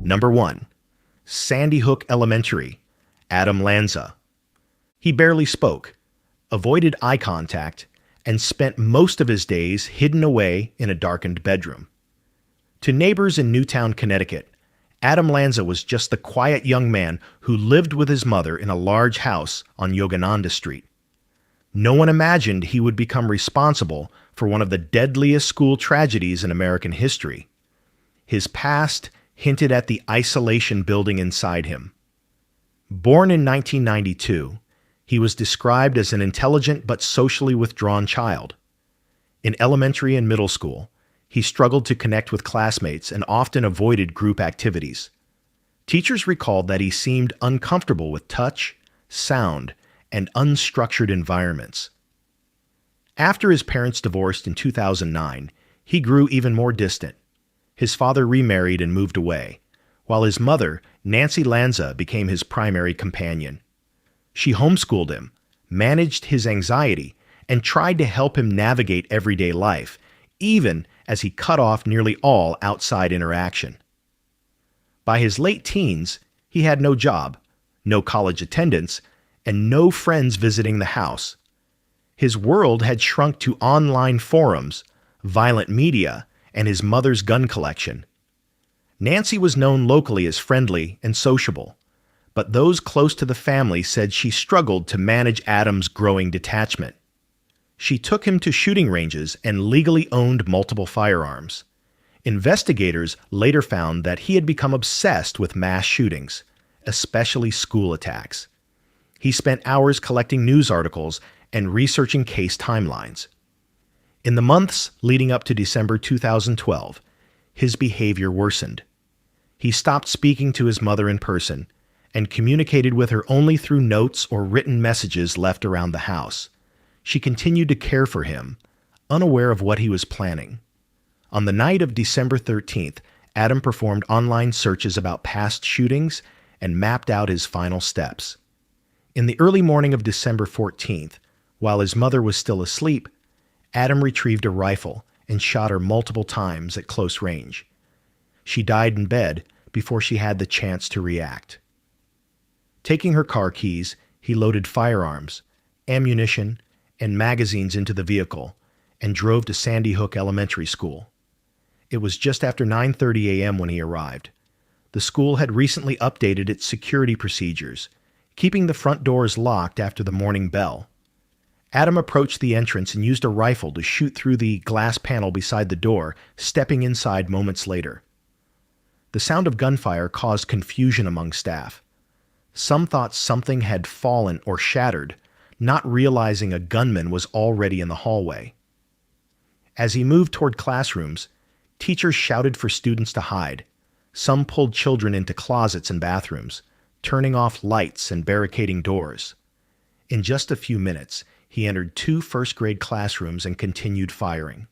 Number 1. Sandy Hook Elementary, Adam Lanza. He barely spoke, avoided eye contact, and spent most of his days hidden away in a darkened bedroom. To neighbors in Newtown, Connecticut, Adam Lanza was just the quiet young man who lived with his mother in a large house on Yogananda Street. No one imagined he would become responsible for one of the deadliest school tragedies in American history. His past hinted at the isolation building inside him. Born in 1992, he was described as an intelligent but socially withdrawn child. In elementary and middle school, he struggled to connect with classmates and often avoided group activities. Teachers recalled that he seemed uncomfortable with touch, sound, and unstructured environments. After his parents divorced in 2009, he grew even more distant. His father remarried and moved away, while his mother, Nancy Lanza, became his primary companion. She homeschooled him, managed his anxiety, and tried to help him navigate everyday life, even as he cut off nearly all outside interaction. By his late teens, he had no job, no college attendance, and no friends visiting the house. His world had shrunk to online forums, violent media, and his mother's gun collection. Nancy was known locally as friendly and sociable, but those close to the family said she struggled to manage Adam's growing detachment. She took him to shooting ranges and legally owned multiple firearms. Investigators later found that he had become obsessed with mass shootings, especially school attacks. He spent hours collecting news articles and researching case timelines. In the months leading up to December 2012, his behavior worsened. He stopped speaking to his mother in person and communicated with her only through notes or written messages left around the house. She continued to care for him, unaware of what he was planning. On the night of December 13th, Adam performed online searches about past shootings and mapped out his final steps. In the early morning of December 14th, while his mother was still asleep, Adam retrieved a rifle and shot her multiple times at close range. She died in bed before she had the chance to react. Taking her car keys, he loaded firearms, ammunition, and magazines into the vehicle and drove to Sandy Hook Elementary School. It was just after 9:30 a.m. when he arrived. The school had recently updated its security procedures, keeping the front doors locked after the morning bell. Adam approached the entrance and used a rifle to shoot through the glass panel beside the door, stepping inside moments later. The sound of gunfire caused confusion among staff. Some thought something had fallen or shattered, not realizing a gunman was already in the hallway. As he moved toward classrooms, teachers shouted for students to hide. Some pulled children into closets and bathrooms, turning off lights and barricading doors. In just a few minutes, he entered 2 first-grade classrooms and continued firing.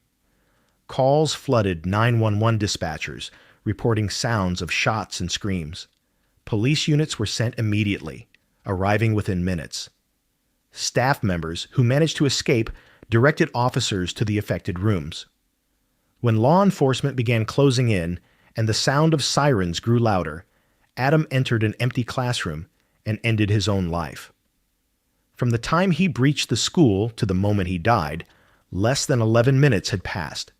Calls flooded 911 dispatchers, reporting sounds of shots and screams. Police units were sent immediately, arriving within minutes. Staff members who managed to escape directed officers to the affected rooms. When law enforcement began closing in and the sound of sirens grew louder, Adam entered an empty classroom and ended his own life. From the time he breached the school to the moment he died, less than 11 minutes had passed.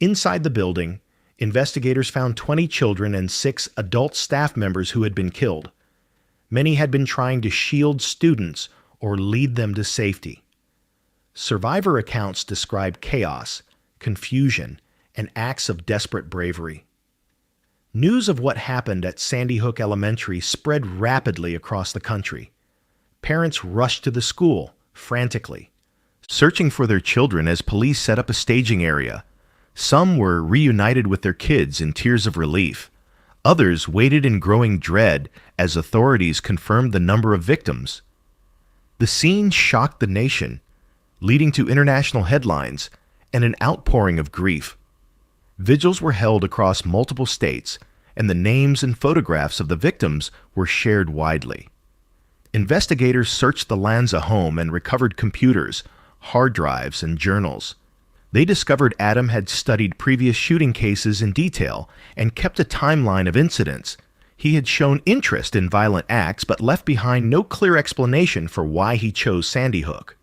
Inside the building, investigators found 20 children and 6 adult staff members who had been killed. Many had been trying to shield students or lead them to safety. Survivor accounts describe chaos, confusion, and acts of desperate bravery. News of what happened at Sandy Hook Elementary spread rapidly across the country. Parents rushed to the school, frantically, searching for their children as police set up a staging area. Some were reunited with their kids in tears of relief. Others waited in growing dread as authorities confirmed the number of victims. The scene shocked the nation, leading to international headlines and an outpouring of grief. Vigils were held across multiple states, and the names and photographs of the victims were shared widely. Investigators searched the Lanza home and recovered computers, hard drives, and journals. They discovered Adam had studied previous shooting cases in detail and kept a timeline of incidents. He had shown interest in violent acts but left behind no clear explanation for why he chose Sandy Hook.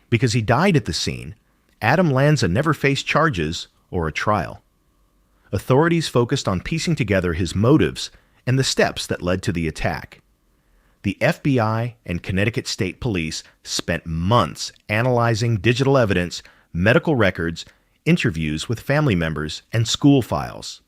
Because he died at the scene, Adam Lanza never faced charges or a trial. Authorities focused on piecing together his motives and the steps that led to the attack. The FBI and Connecticut State Police spent months analyzing digital evidence, medical records, interviews with family members, and school files.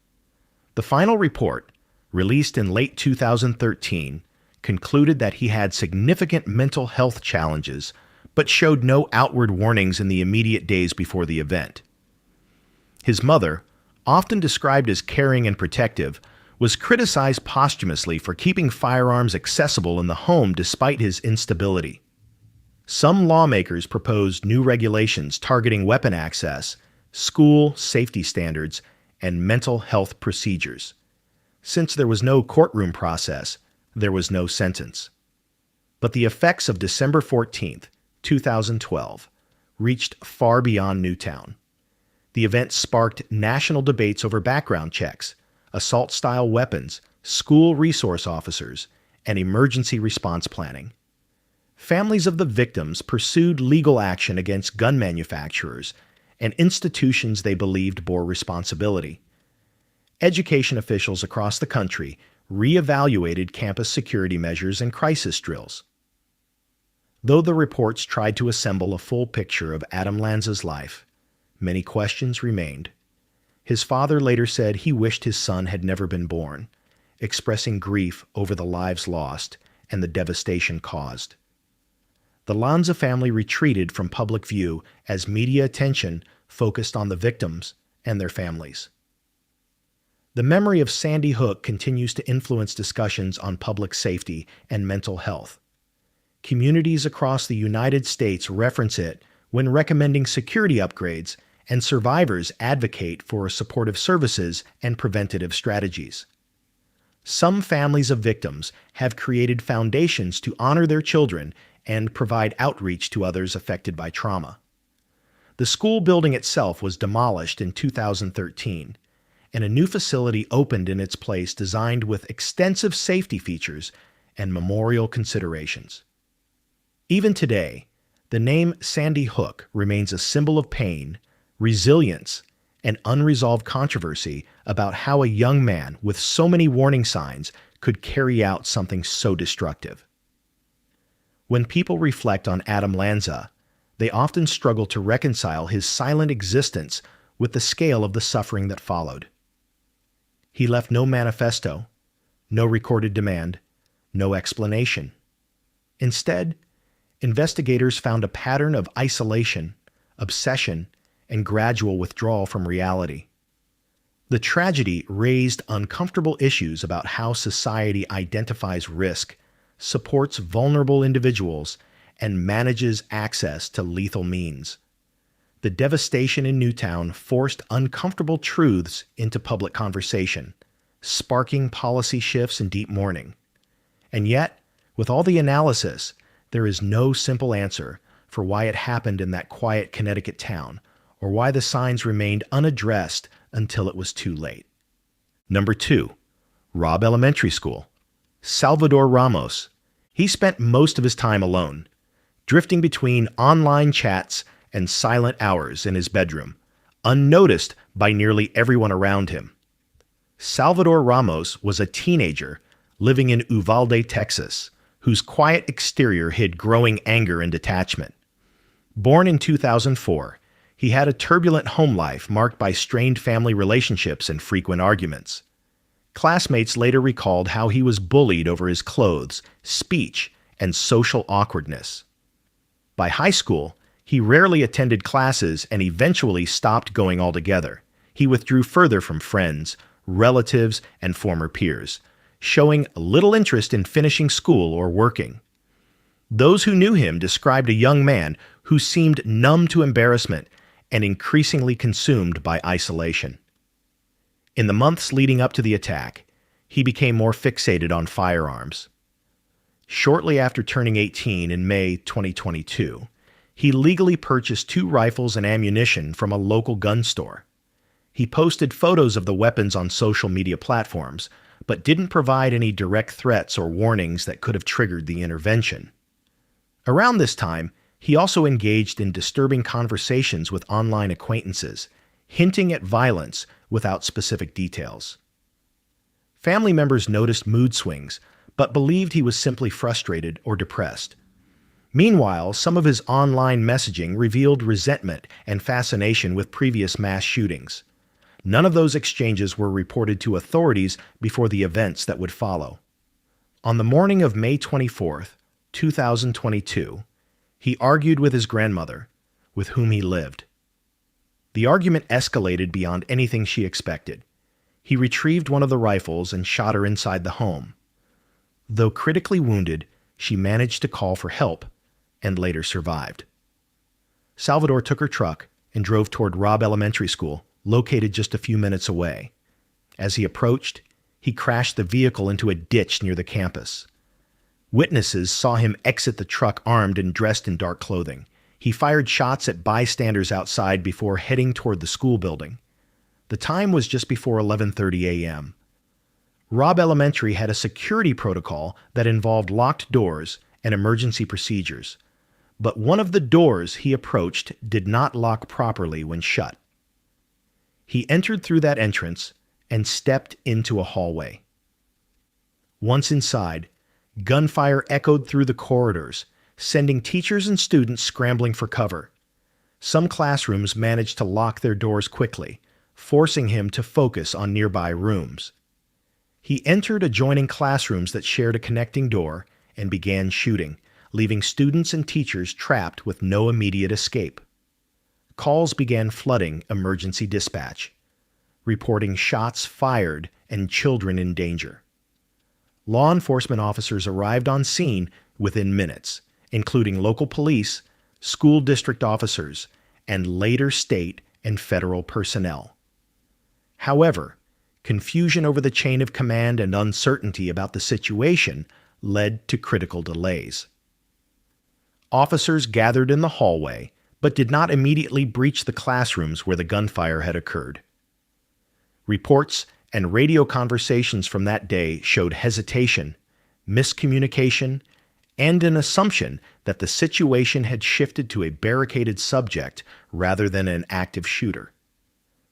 The final report, released in late 2013, concluded that he had significant mental health challenges, but showed no outward warnings in the immediate days before the event. His mother, often described as caring and protective, was criticized posthumously for keeping firearms accessible in the home despite his instability. Some lawmakers proposed new regulations targeting weapon access, school safety standards, and mental health procedures. Since there was no courtroom process, there was no sentence. But the effects of December 14, 2012, reached far beyond Newtown. The event sparked national debates over background checks, assault-style weapons, school resource officers, and emergency response planning. Families of the victims pursued legal action against gun manufacturers and institutions they believed bore responsibility. Education officials across the country reevaluated campus security measures and crisis drills. Though the reports tried to assemble a full picture of Adam Lanza's life, many questions remained. His father later said he wished his son had never been born, expressing grief over the lives lost and the devastation caused. The Lanza family retreated from public view as media attention focused on the victims and their families. The memory of Sandy Hook continues to influence discussions on public safety and mental health. Communities across the United States reference it when recommending security upgrades, and survivors advocate for supportive services and preventative strategies. Some families of victims have created foundations to honor their children and provide outreach to others affected by trauma. The school building itself was demolished in 2013, and a new facility opened in its place designed with extensive safety features and memorial considerations. Even today, the name Sandy Hook remains a symbol of pain, resilience, and unresolved controversy about how a young man with so many warning signs could carry out something so destructive. When people reflect on Adam Lanza, they often struggle to reconcile his silent existence with the scale of the suffering that followed. He left no manifesto, no recorded demand, no explanation. Instead, investigators found a pattern of isolation, obsession, and gradual withdrawal from reality. The tragedy raised uncomfortable issues about how society identifies risk, supports vulnerable individuals, and manages access to lethal means. The devastation in Newtown forced uncomfortable truths into public conversation, sparking policy shifts and deep mourning. And yet, with all the analysis, there is no simple answer for why it happened in that quiet Connecticut town, or why the signs remained unaddressed until it was too late. Number 2. Robb Elementary School. Salvador Ramos. He spent most of his time alone, drifting between online chats and silent hours in his bedroom, unnoticed by nearly everyone around him. Salvador Ramos was a teenager living in Uvalde, Texas, whose quiet exterior hid growing anger and detachment. Born in 2004, he had a turbulent home life marked by strained family relationships and frequent arguments. Classmates later recalled how he was bullied over his clothes, speech, and social awkwardness. By high school, he rarely attended classes and eventually stopped going altogether. He withdrew further from friends, relatives, and former peers, showing little interest in finishing school or working. Those who knew him described a young man who seemed numb to embarrassment and increasingly consumed by isolation. In the months leading up to the attack, he became more fixated on firearms. Shortly after turning 18 in May 2022, He legally purchased 2 rifles and ammunition from a local gun store. He posted photos of the weapons on social media platforms, but didn't provide any direct threats or warnings that could have triggered the intervention. Around this time, he also engaged in disturbing conversations with online acquaintances, hinting at violence without specific details. Family members noticed mood swings, but believed he was simply frustrated or depressed. Meanwhile, some of his online messaging revealed resentment and fascination with previous mass shootings. None of those exchanges were reported to authorities before the events that would follow. On the morning of May 24, 2022, he argued with his grandmother, with whom he lived. The argument escalated beyond anything she expected. He retrieved one of the rifles and shot her inside the home. Though critically wounded, she managed to call for help and later survived. Salvador took her truck and drove toward Robb Elementary School, located just a few minutes away. As he approached, he crashed the vehicle into a ditch near the campus. Witnesses saw him exit the truck armed and dressed in dark clothing. He fired shots at bystanders outside before heading toward the school building. The time was just before 11:30 a.m. Robb Elementary had a security protocol that involved locked doors and emergency procedures, but one of the doors he approached did not lock properly when shut. He entered through that entrance and stepped into a hallway. Once inside, gunfire echoed through the corridors, sending teachers and students scrambling for cover. Some classrooms managed to lock their doors quickly, forcing him to focus on nearby rooms. He entered adjoining classrooms that shared a connecting door and began shooting, leaving students and teachers trapped with no immediate escape. Calls began flooding emergency dispatch, reporting shots fired and children in danger. Law enforcement officers arrived on scene within minutes, including local police, school district officers, and later state and federal personnel. However, confusion over the chain of command and uncertainty about the situation led to critical delays. Officers gathered in the hallway, but did not immediately breach the classrooms where the gunfire had occurred. Reports and radio conversations from that day showed hesitation, miscommunication, and an assumption that the situation had shifted to a barricaded subject rather than an active shooter.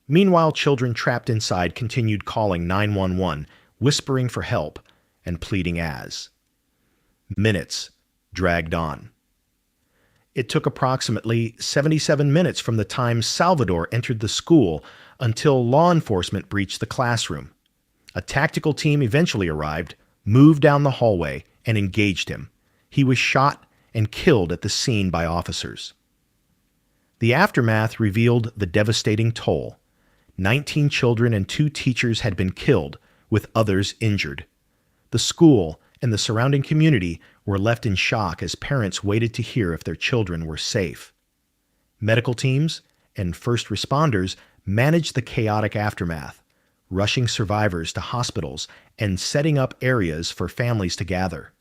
Meanwhile, children trapped inside continued calling 911, whispering for help and pleading as. Minutes dragged on. It took approximately 77 minutes from the time Salvador entered the school until law enforcement breached the classroom. A tactical team eventually arrived, moved down the hallway, and engaged him. He was shot and killed at the scene by officers. The aftermath revealed the devastating toll. 19 children and 2 teachers had been killed, with others injured. The school and the surrounding community were left in shock as parents waited to hear if their children were safe. Medical teams and first responders managed the chaotic aftermath, rushing survivors to hospitals and setting up areas for families to gather.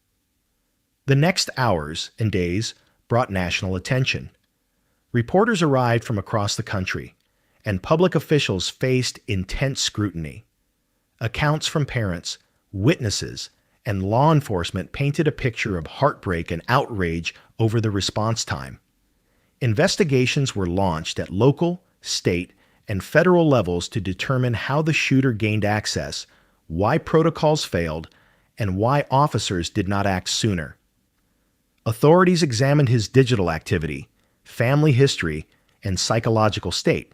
The next hours and days brought national attention. Reporters arrived from across the country, and public officials faced intense scrutiny. Accounts from parents, witnesses, and law enforcement painted a picture of heartbreak and outrage over the response time. Investigations were launched at local, state, and federal levels to determine how the shooter gained access, why protocols failed, and why officers did not act sooner. Authorities examined his digital activity, family history, and psychological state.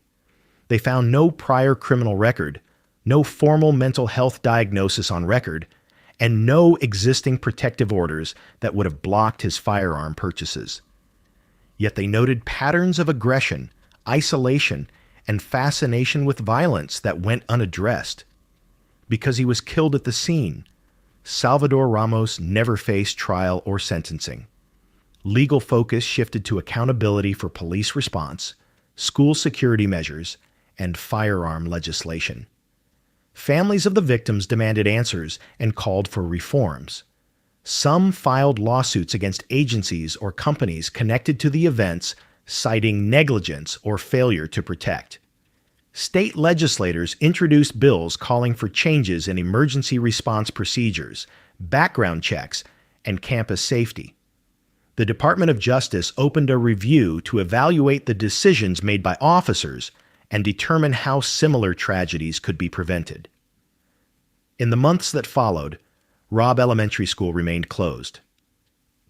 They found no prior criminal record, no formal mental health diagnosis on record, and no existing protective orders that would have blocked his firearm purchases. Yet they noted patterns of aggression, isolation, and fascination with violence that went unaddressed. Because he was killed at the scene, Salvador Ramos never faced trial or sentencing. Legal focus shifted to accountability for police response, school security measures, and firearm legislation. Families of the victims demanded answers and called for reforms. Some filed lawsuits against agencies or companies connected to the events, citing negligence or failure to protect. State legislators introduced bills calling for changes in emergency response procedures, background checks, and campus safety. The Department of Justice opened a review to evaluate the decisions made by officers and determine how similar tragedies could be prevented. In the months that followed, Robb Elementary School remained closed.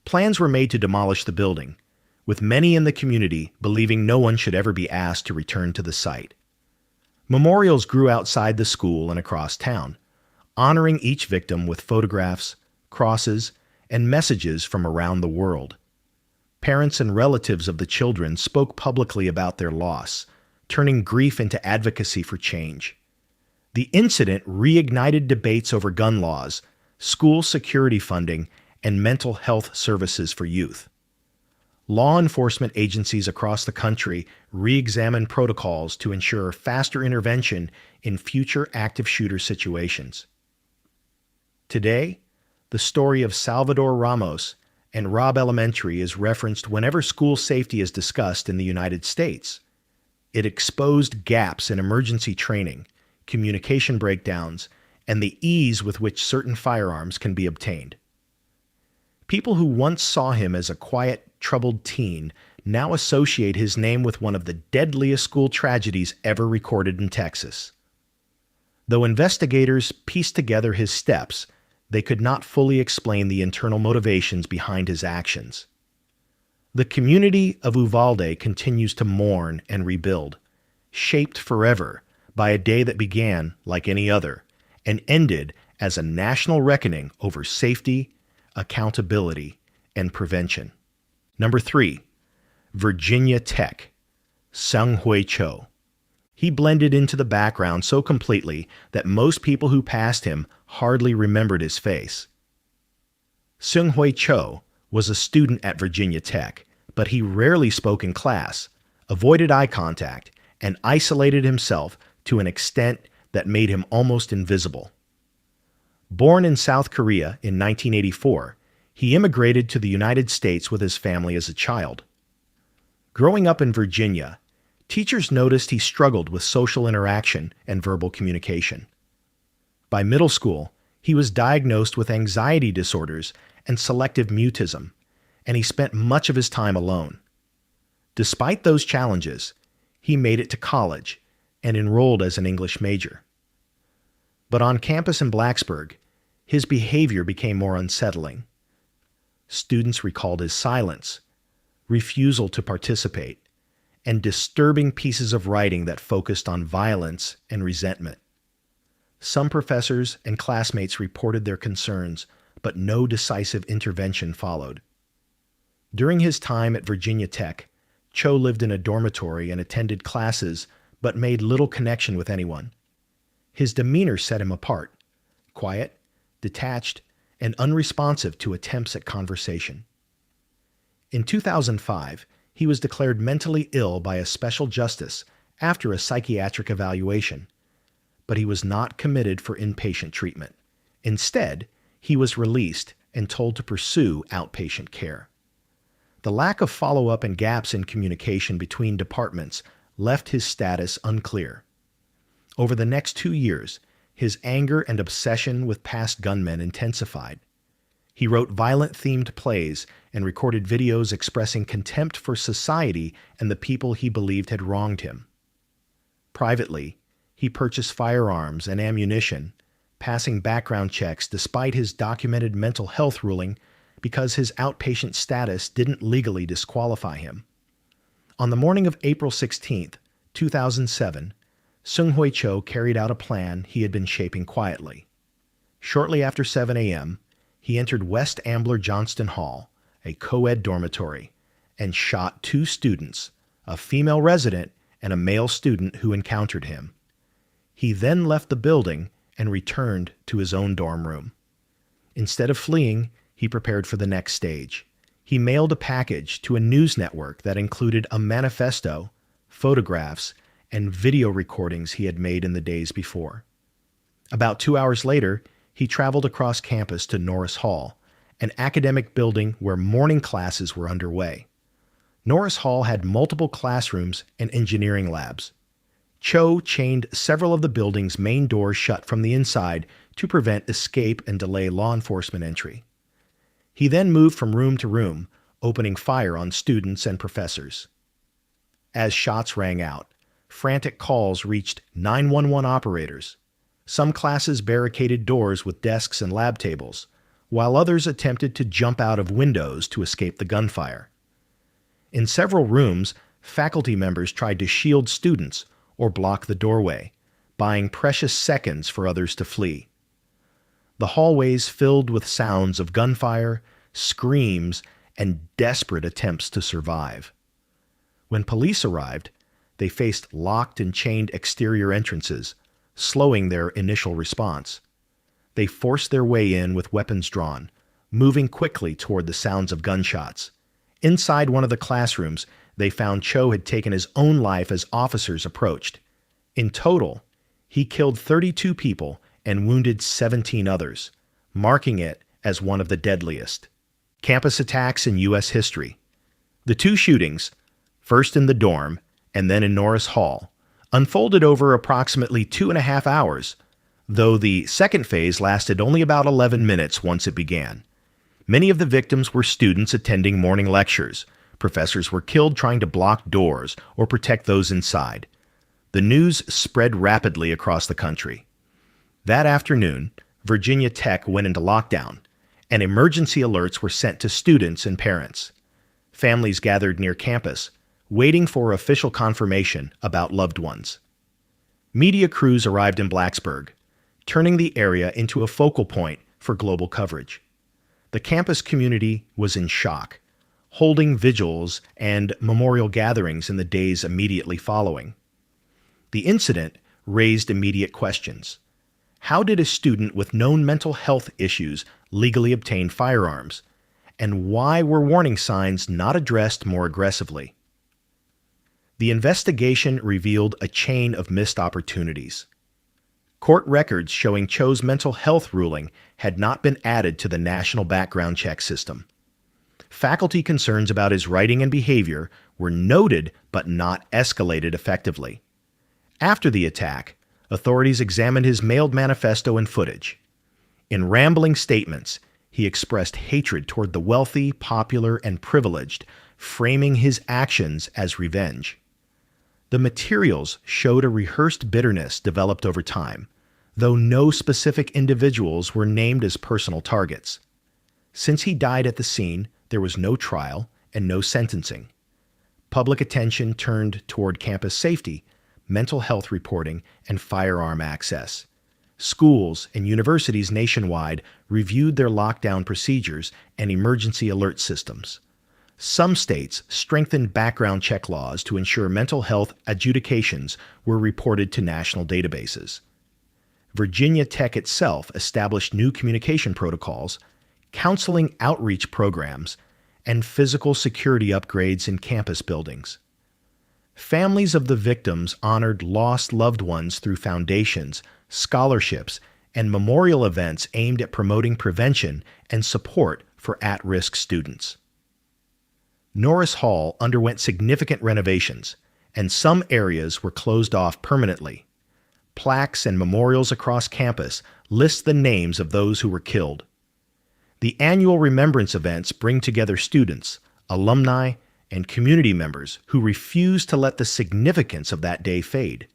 Plans were made to demolish the building, with many in the community believing no one should ever be asked to return to the site. Memorials grew outside the school and across town, honoring each victim with photographs, crosses, and messages from around the world. Parents and relatives of the children spoke publicly about their loss, turning grief into advocacy for change. The incident reignited debates over gun laws, school security funding, and mental health services for youth. Law enforcement agencies across the country re-examined protocols to ensure faster intervention in future active shooter situations. Today, the story of Salvador Ramos and Robb Elementary is referenced whenever school safety is discussed in the United States. It exposed gaps in emergency training, communication breakdowns, and the ease with which certain firearms can be obtained. People who once saw him as a quiet, troubled teen now associate his name with one of the deadliest school tragedies ever recorded in Texas. Though investigators pieced together his steps, they could not fully explain the internal motivations behind his actions. The community of Uvalde continues to mourn and rebuild, shaped forever by a day that began like any other and ended as a national reckoning over safety, accountability, and prevention. Number 3, Virginia Tech, Seung-Hui Cho. He blended into the background so completely that most people who passed him hardly remembered his face. Seung-Hui Cho was a student at Virginia Tech, but he rarely spoke in class, avoided eye contact, and isolated himself to an extent that made him almost invisible. Born in South Korea in 1984, he immigrated to the United States with his family as a child. Growing up in Virginia, teachers noticed he struggled with social interaction and verbal communication. By middle school, he was diagnosed with anxiety disorders and selective mutism, and he spent much of his time alone. Despite those challenges, he made it to college and enrolled as an English major. But on campus in Blacksburg, his behavior became more unsettling. Students recalled his silence, refusal to participate, and disturbing pieces of writing that focused on violence and resentment. Some professors and classmates reported their concerns, but no decisive intervention followed. During his time at Virginia Tech, Cho lived in a dormitory and attended classes, but made little connection with anyone. His demeanor set him apart, quiet, detached, and unresponsive to attempts at conversation. In 2005, he was declared mentally ill by a special justice after a psychiatric evaluation, but he was not committed for inpatient treatment. Instead, he was released and told to pursue outpatient care. The lack of follow-up and gaps in communication between departments left his status unclear. Over the next 2 years, his anger and obsession with past gunmen intensified. He wrote violent-themed plays and recorded videos expressing contempt for society and the people he believed had wronged him. Privately, he purchased firearms and ammunition, passing background checks despite his documented mental health ruling because his outpatient status didn't legally disqualify him. On the morning of April 16, 2007, Seung-Hui Cho carried out a plan he had been shaping quietly. Shortly after 7 a.m., he entered West Ambler Johnston Hall, a co-ed dormitory, and shot 2 students, a female resident and a male student who encountered him. He then left the building and returned to his own dorm room. Instead of fleeing, he prepared for the next stage. He mailed a package to a news network that included a manifesto, photographs, and video recordings he had made in the days before. About 2 hours later, he traveled across campus to Norris Hall an academic building where morning classes were underway. Norris Hall had multiple classrooms and engineering labs. Cho chained several of the building's main doors shut from the inside to prevent escape and delay law enforcement entry. He then moved from room to room, opening fire on students and professors. As shots rang out, frantic calls reached 911 operators. Some classes barricaded doors with desks and lab tables, while others attempted to jump out of windows to escape the gunfire. In several rooms, faculty members tried to shield students or block the doorway, buying precious seconds for others to flee. The hallways filled with sounds of gunfire, screams, and desperate attempts to survive. When police arrived, they faced locked and chained exterior entrances, slowing their initial response. They forced their way in with weapons drawn, moving quickly toward the sounds of gunshots. Inside one of the classrooms, they found Cho had taken his own life as officers approached. In total, he killed 32 people and wounded 17 others, marking it as one of the deadliest. Campus attacks in U.S. history. The two shootings, first in the dorm and then in Norris Hall, unfolded over approximately 2.5 hours, though the second phase lasted only about 11 minutes once it began. Many of the victims were students attending morning lectures. Professors were killed trying to block doors or protect those inside. The news spread rapidly across the country. That afternoon, Virginia Tech went into lockdown, and emergency alerts were sent to students and parents. Families gathered near campus, waiting for official confirmation about loved ones. Media crews arrived in Blacksburg, turning the area into a focal point for global coverage. The campus community was in shock, holding vigils and memorial gatherings in the days immediately following. The incident raised immediate questions. How did a student with known mental health issues legally obtain firearms? And why were warning signs not addressed more aggressively? The investigation revealed a chain of missed opportunities. Court records showing Cho's mental health ruling had not been added to the national background check system. Faculty concerns about his writing and behavior were noted but not escalated effectively. After the attack, authorities examined his mailed manifesto and footage. In rambling statements, he expressed hatred toward the wealthy, popular, and privileged, framing his actions as revenge. The materials showed a rehearsed bitterness developed over time, though no specific individuals were named as personal targets. Since he died at the scene, there was no trial and no sentencing. Public attention turned toward campus safety, mental health reporting, and firearm access. Schools and universities nationwide reviewed their lockdown procedures and emergency alert systems. Some states strengthened background check laws to ensure mental health adjudications were reported to national databases. Virginia Tech itself established new communication protocols, counseling outreach programs, and physical security upgrades in campus buildings. Families of the victims honored lost loved ones through foundations, scholarships, and memorial events aimed at promoting prevention and support for at-risk students. Norris Hall underwent significant renovations, and some areas were closed off permanently. Plaques and memorials across campus list the names of those who were killed. The annual remembrance events bring together students, alumni, and community members who refuse to let the significance of that day fade.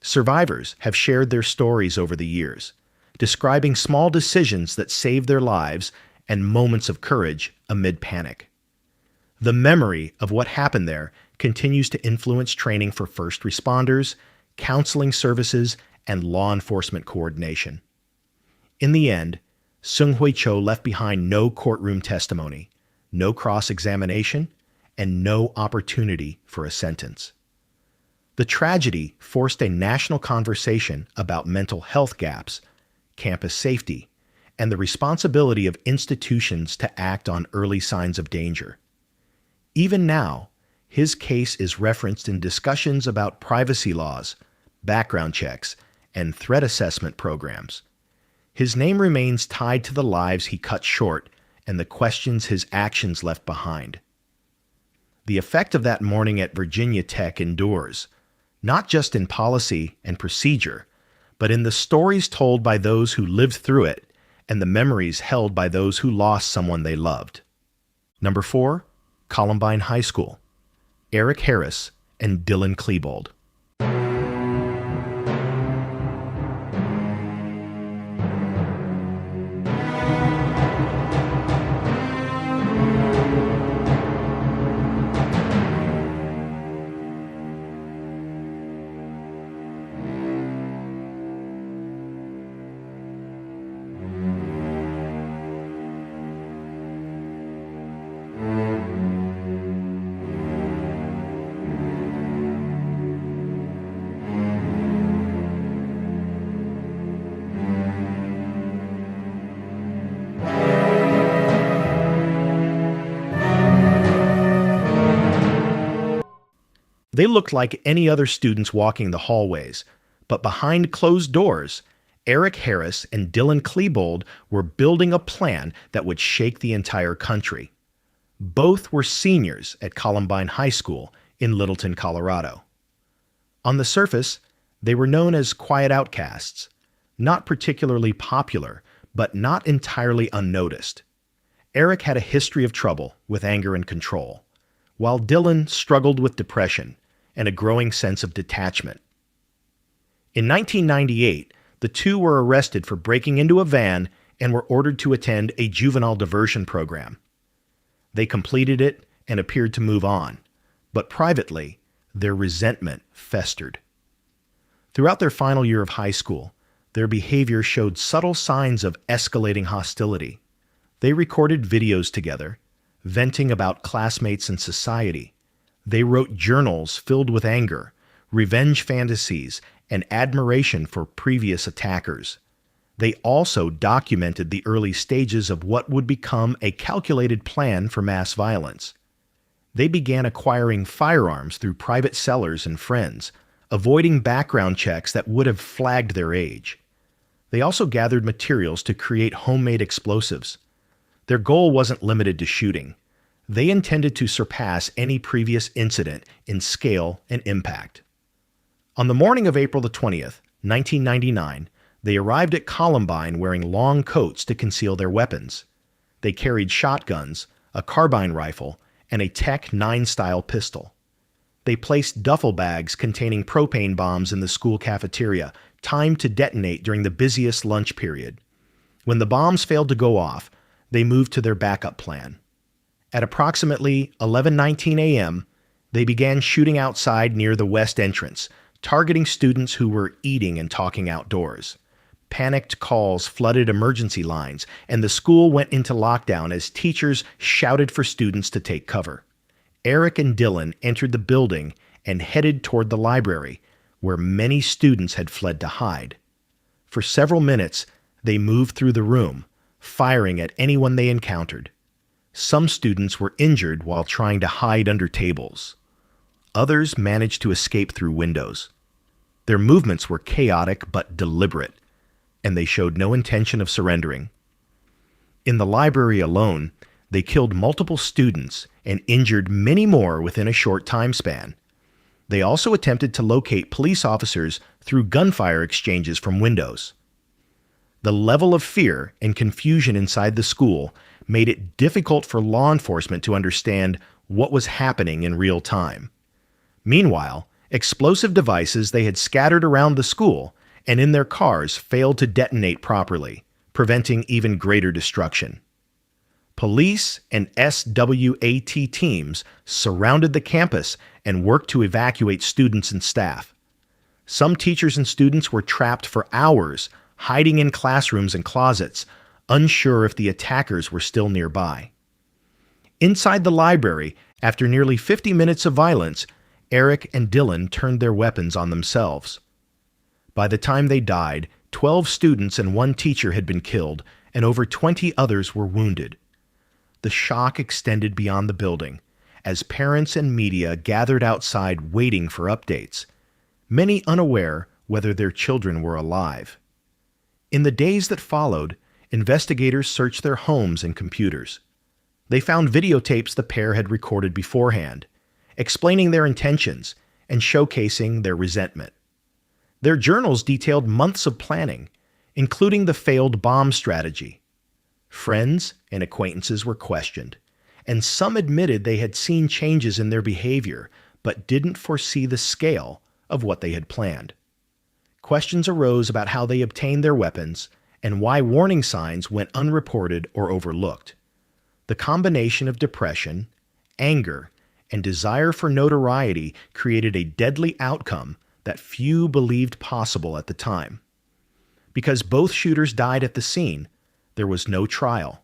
Survivors have shared their stories over the years, describing small decisions that saved their lives and moments of courage amid panic. The memory of what happened there continues to influence training for first responders, counseling services, and law enforcement coordination. In the end, Seung-Hui Cho left behind no courtroom testimony, no cross-examination, and no opportunity for a sentence. The tragedy forced a national conversation about mental health gaps, campus safety, and the responsibility of institutions to act on early signs of danger. Even now, his case is referenced in discussions about privacy laws, background checks, and threat assessment programs. His name remains tied to the lives he cut short and the questions his actions left behind. The effect of that morning at Virginia Tech endures, not just in policy and procedure, but in the stories told by those who lived through it and the memories held by those who lost someone they loved. Number 4, Columbine High School. Eric Harris and Dylan Klebold. They looked like any other students walking the hallways, but behind closed doors, Eric Harris and Dylan Klebold were building a plan that would shake the entire country. Both were seniors at Columbine High School in Littleton, Colorado. On the surface, they were known as quiet outcasts, not particularly popular, but not entirely unnoticed. Eric had a history of trouble with anger and control, while Dylan struggled with depression and a growing sense of detachment. In 1998, the two were arrested for breaking into a van and were ordered to attend a juvenile diversion program. They completed it and appeared to move on, but privately, their resentment festered. Throughout their final year of high school, their behavior showed subtle signs of escalating hostility. They recorded videos together, venting about classmates and society. They wrote journals filled with anger, revenge fantasies, and admiration for previous attackers. They also documented the early stages of what would become a calculated plan for mass violence. They began acquiring firearms through private sellers and friends, avoiding background checks that would have flagged their age. They also gathered materials to create homemade explosives. Their goal wasn't limited to shooting. They intended to surpass any previous incident in scale and impact. On the morning of April the 20th, 1999, they arrived at Columbine wearing long coats to conceal their weapons. They carried shotguns, a carbine rifle, and a Tech 9-style pistol. They placed duffel bags containing propane bombs in the school cafeteria, timed to detonate during the busiest lunch period. When the bombs failed to go off, they moved to their backup plan. At approximately 11:19 a.m., they began shooting outside near the west entrance, targeting students who were eating and talking outdoors. Panicked calls flooded emergency lines, and the school went into lockdown as teachers shouted for students to take cover. Eric and Dylan entered the building and headed toward the library, where many students had fled to hide. For several minutes, they moved through the room, firing at anyone they encountered. Some students were injured while trying to hide under tables. Others managed to escape through windows. Their movements were chaotic but deliberate, and they showed no intention of surrendering. In the library alone, they killed multiple students and injured many more within a short time span. They also attempted to locate police officers through gunfire exchanges from windows. The level of fear and confusion inside the school made it difficult for law enforcement to understand what was happening in real time. Meanwhile, explosive devices they had scattered around the school and in their cars failed to detonate properly, preventing even greater destruction. Police and SWAT teams surrounded the campus and worked to evacuate students and staff. Some teachers and students were trapped for hours, hiding in classrooms and closets, unsure if the attackers were still nearby. Inside the library, after nearly 50 minutes of violence, Eric and Dylan turned their weapons on themselves. By the time they died, 12 students and 1 teacher had been killed, and over 20 others were wounded. The shock extended beyond the building, as parents and media gathered outside waiting for updates, many unaware whether their children were alive. In the days that followed, investigators searched their homes and computers. They found videotapes the pair had recorded beforehand, explaining their intentions and showcasing their resentment. Their journals detailed months of planning, including the failed bomb strategy. Friends and acquaintances were questioned, and some admitted they had seen changes in their behavior but didn't foresee the scale of what they had planned. Questions arose about how they obtained their weapons and why warning signs went unreported or overlooked. The combination of depression, anger, and desire for notoriety created a deadly outcome that few believed possible at the time. Because both shooters died at the scene, there was no trial.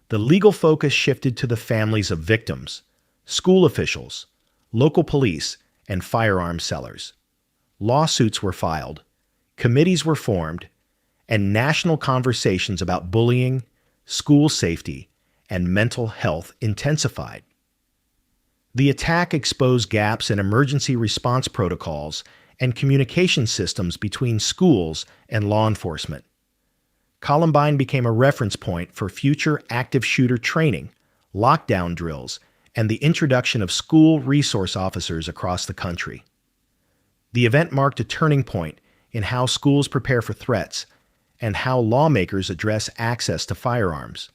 The legal focus shifted to the families of victims, school officials, local police, and firearms sellers. Lawsuits were filed, committees were formed, and national conversations about bullying, school safety, and mental health intensified. The attack exposed gaps in emergency response protocols and communication systems between schools and law enforcement. Columbine became a reference point for future active shooter training, lockdown drills, and the introduction of school resource officers across the country. The event marked a turning point in how schools prepare for threats and how lawmakers address access to firearms.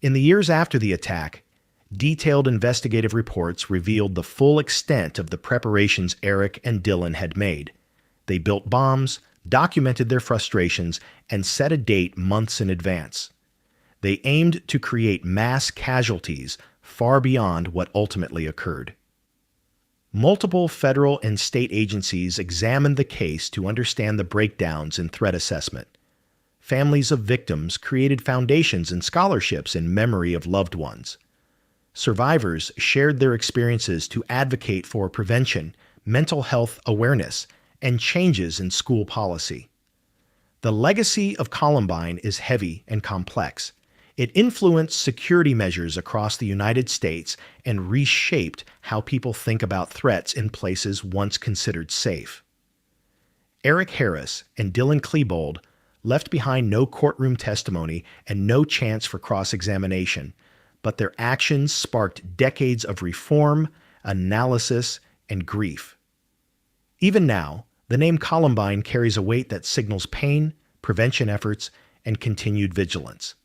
In the years after the attack, detailed investigative reports revealed the full extent of the preparations Eric and Dylan had made. They built bombs, documented their frustrations, and set a date months in advance. They aimed to create mass casualties far beyond what ultimately occurred. Multiple federal and state agencies examined the case to understand the breakdowns in threat assessment. Families of victims created foundations and scholarships in memory of loved ones. Survivors shared their experiences to advocate for prevention, mental health awareness, and changes in school policy. The legacy of Columbine is heavy and complex. It influenced security measures across the United States and reshaped how people think about threats in places once considered safe. Eric Harris and Dylan Klebold left behind no courtroom testimony and no chance for cross-examination, but their actions sparked decades of reform, analysis, and grief. Even now, the name Columbine carries a weight that signals pain, prevention efforts, and continued vigilance.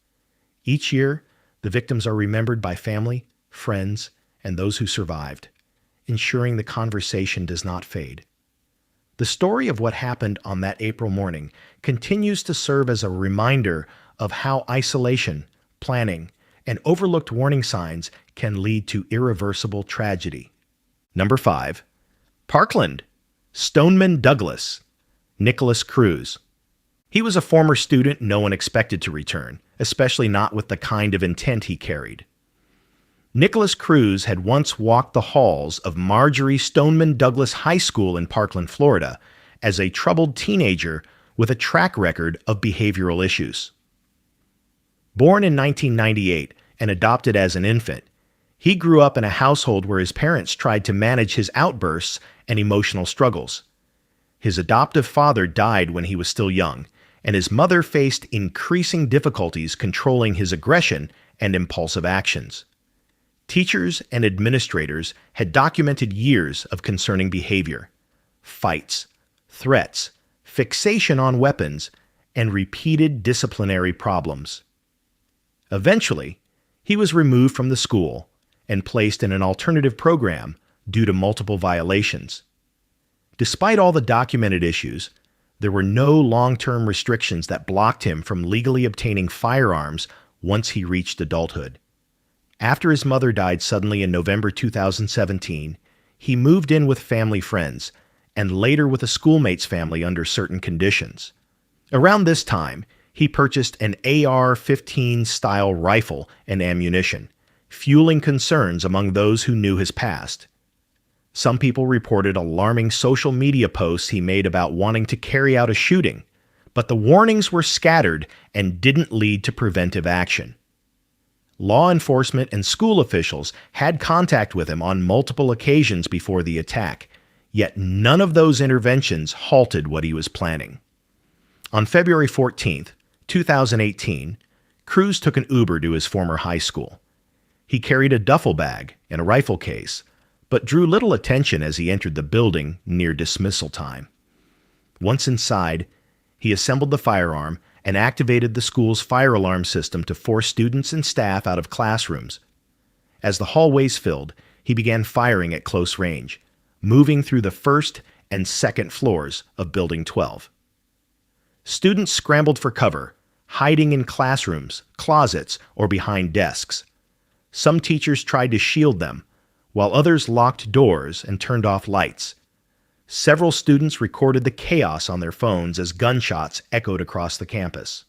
Each year, the victims are remembered by family, friends, and those who survived, ensuring the conversation does not fade. The story of what happened on that April morning continues to serve as a reminder of how isolation, planning, and overlooked warning signs can lead to irreversible tragedy. Number 5. Parkland. Stoneman Douglas. Nikolas Cruz. He was a former student no one expected to return, especially not with the kind of intent he carried. Nikolas Cruz had once walked the halls of Marjorie Stoneman Douglas High School in Parkland, Florida, as a troubled teenager with a track record of behavioral issues. Born in 1998 and adopted as an infant, he grew up in a household where his parents tried to manage his outbursts and emotional struggles. His adoptive father died when he was still young, and his mother faced increasing difficulties controlling his aggression and impulsive actions. Teachers and administrators had documented years of concerning behavior, fights, threats, fixation on weapons, and repeated disciplinary problems. Eventually, he was removed from the school and placed in an alternative program due to multiple violations. Despite all the documented issues, there were no long-term restrictions that blocked him from legally obtaining firearms once he reached adulthood. After his mother died suddenly in November 2017, he moved in with family friends, and later with a schoolmate's family under certain conditions. Around this time, he purchased an AR-15-style rifle and ammunition, fueling concerns among those who knew his past. Some people reported alarming social media posts he made about wanting to carry out a shooting, but the warnings were scattered and didn't lead to preventive action. Law enforcement and school officials had contact with him on multiple occasions before the attack, yet none of those interventions halted what he was planning. On February 14th, 2018, Cruz took an Uber to his former high school. He carried a duffel bag and a rifle case, but drew little attention as he entered the building near dismissal time. Once inside, he assembled the firearm and activated the school's fire alarm system to force students and staff out of classrooms. As the hallways filled, he began firing at close range, moving through the first and second floors of Building 12. Students scrambled for cover, hiding in classrooms, closets, or behind desks. Some teachers tried to shield them, while others locked doors and turned off lights. Several students recorded the chaos on their phones as gunshots echoed across the campus.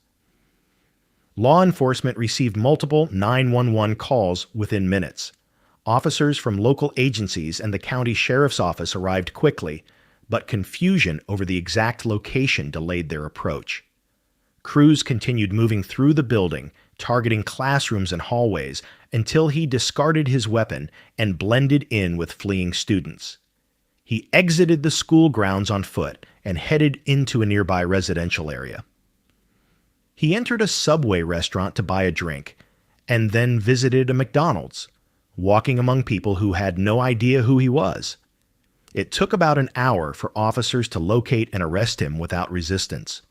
Law enforcement received multiple 911 calls within minutes. Officers from local agencies and the county sheriff's office arrived quickly, but confusion over the exact location delayed their approach. Cruz continued moving through the building, targeting classrooms and hallways, until he discarded his weapon and blended in with fleeing students. He exited the school grounds on foot and headed into a nearby residential area. He entered a Subway restaurant to buy a drink, and then visited a McDonald's, walking among people who had no idea who he was. It took about an hour for officers to locate and arrest him without resistance.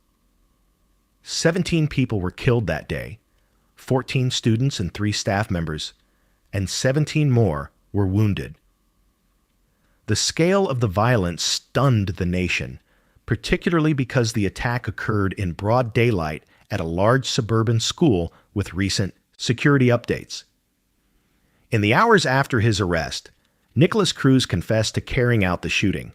17 people were killed that day, 14 students and 3 staff members, and 17 more were wounded. The scale of the violence stunned the nation, particularly because the attack occurred in broad daylight at a large suburban school with recent security updates. In the hours after his arrest, Nikolas Cruz confessed to carrying out the shooting.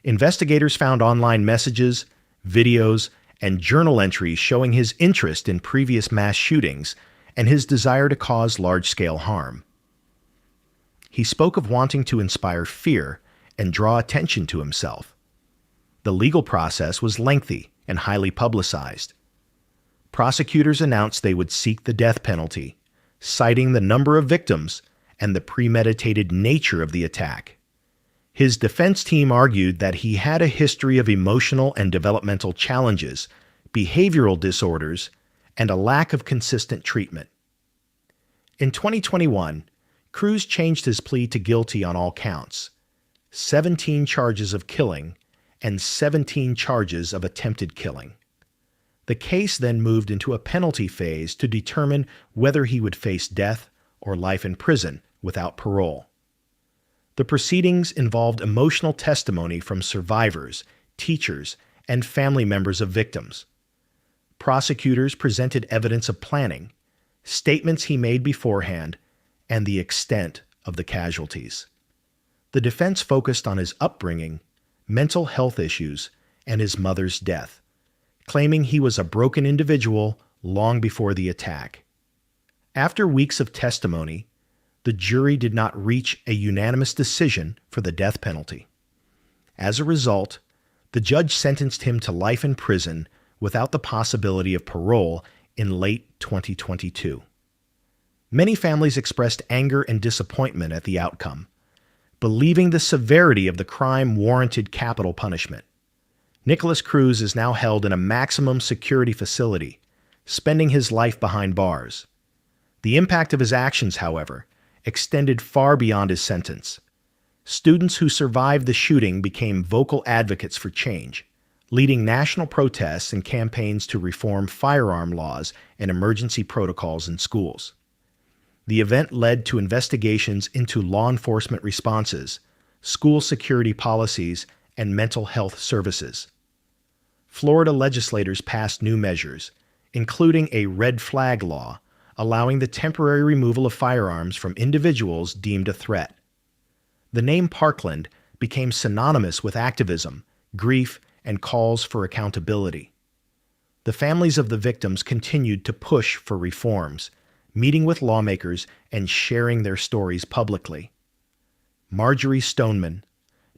Investigators found online messages, videos, and journal entries showing his interest in previous mass shootings and his desire to cause large-scale harm. He spoke of wanting to inspire fear and draw attention to himself. The legal process was lengthy and highly publicized. Prosecutors announced they would seek the death penalty, citing the number of victims and the premeditated nature of the attack. His defense team argued that he had a history of emotional and developmental challenges, behavioral disorders, and a lack of consistent treatment. In 2021, Cruz changed his plea to guilty on all counts, 17 charges of killing and 17 charges of attempted killing. The case then moved into a penalty phase to determine whether he would face death or life in prison without parole. The proceedings involved emotional testimony from survivors, teachers, and family members of victims. Prosecutors presented evidence of planning, statements he made beforehand, and the extent of the casualties. The defense focused on his upbringing, mental health issues, and his mother's death, claiming he was a broken individual long before the attack. After weeks of testimony, the jury did not reach a unanimous decision for the death penalty. As a result, the judge sentenced him to life in prison without the possibility of parole in late 2022. Many families expressed anger and disappointment at the outcome, believing the severity of the crime warranted capital punishment. Nikolas Cruz is now held in a maximum security facility, spending his life behind bars. The impact of his actions, however, extended far beyond his sentence. Students who survived the shooting became vocal advocates for change, leading national protests and campaigns to reform firearm laws and emergency protocols in schools. The event led to investigations into law enforcement responses, school security policies, and mental health services. Florida legislators passed new measures, including a red flag law, allowing the temporary removal of firearms from individuals deemed a threat. The name Parkland became synonymous with activism, grief, and calls for accountability. The families of the victims continued to push for reforms, meeting with lawmakers and sharing their stories publicly. Marjorie Stoneman,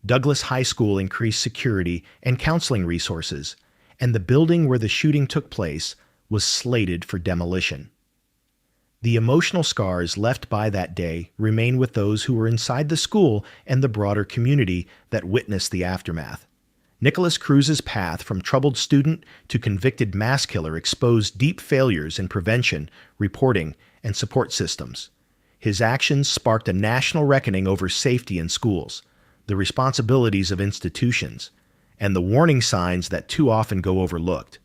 Douglas High School increased security and counseling resources, and the building where the shooting took place was slated for demolition. The emotional scars left by that day remain with those who were inside the school and the broader community that witnessed the aftermath. Nikolas Cruz's path from troubled student to convicted mass killer exposed deep failures in prevention, reporting, and support systems. His actions sparked a national reckoning over safety in schools, the responsibilities of institutions, and the warning signs that too often go overlooked.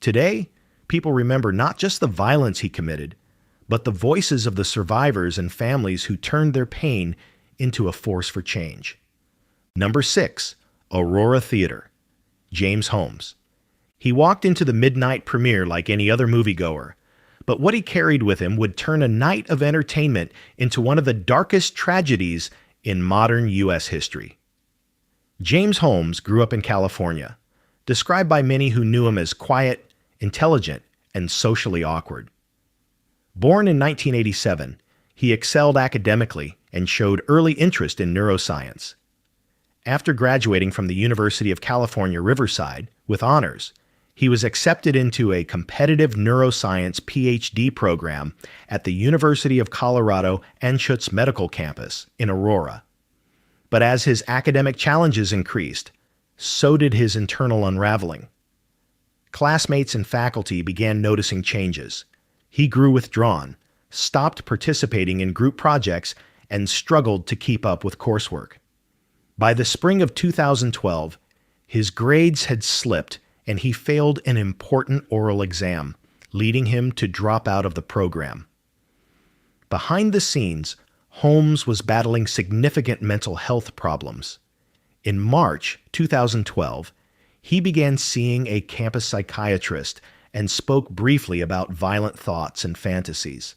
Today, people remember not just the violence he committed, but the voices of the survivors and families who turned their pain into a force for change. Number 6. Aurora Theater. James Holmes. He walked into the midnight premiere like any other moviegoer, but what he carried with him would turn a night of entertainment into one of the darkest tragedies in modern U.S. history. James Holmes grew up in California, described by many who knew him as quiet, intelligent, and socially awkward. Born in 1987, he excelled academically and showed early interest in neuroscience. After graduating from the University of California, Riverside, with honors, he was accepted into a competitive neuroscience PhD program at the University of Colorado Anschutz Medical Campus in Aurora. But as his academic challenges increased, so did his internal unraveling. Classmates and faculty began noticing changes. He grew withdrawn, stopped participating in group projects, and struggled to keep up with coursework. By the spring of 2012, his grades had slipped and he failed an important oral exam, leading him to drop out of the program. Behind the scenes, Holmes was battling significant mental health problems. In March 2012, he began seeing a campus psychiatrist and spoke briefly about violent thoughts and fantasies.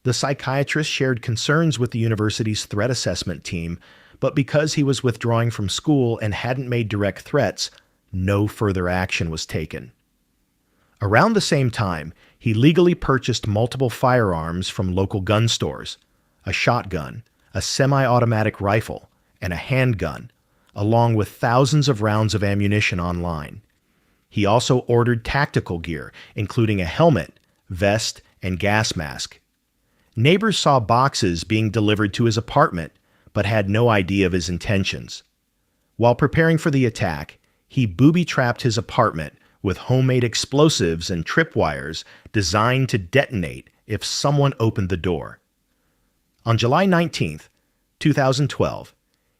The psychiatrist shared concerns with the university's threat assessment team, but because he was withdrawing from school and hadn't made direct threats, no further action was taken. Around the same time, he legally purchased multiple firearms from local gun stores, a shotgun, a semi-automatic rifle, and a handgun, along with thousands of rounds of ammunition online. He also ordered tactical gear, including a helmet, vest, and gas mask. Neighbors saw boxes being delivered to his apartment, but had no idea of his intentions. While preparing for the attack, he booby-trapped his apartment with homemade explosives and tripwires designed to detonate if someone opened the door. On July 19, 2012,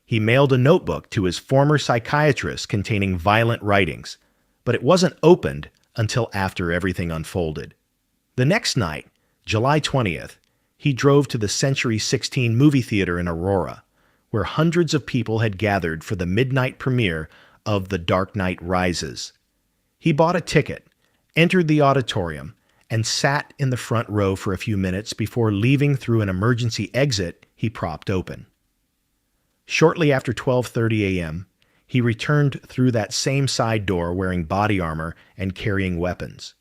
he mailed a notebook to his former psychiatrist containing violent writings, but it wasn't opened until after everything unfolded. The next night, July 20th, he drove to the Century 16 movie theater in Aurora, where hundreds of people had gathered for the midnight premiere of The Dark Knight Rises. He bought a ticket, entered the auditorium, and sat in the front row for a few minutes before leaving through an emergency exit he propped open. Shortly after 12:30 a.m., he returned through that same side door wearing body armor and carrying weapons.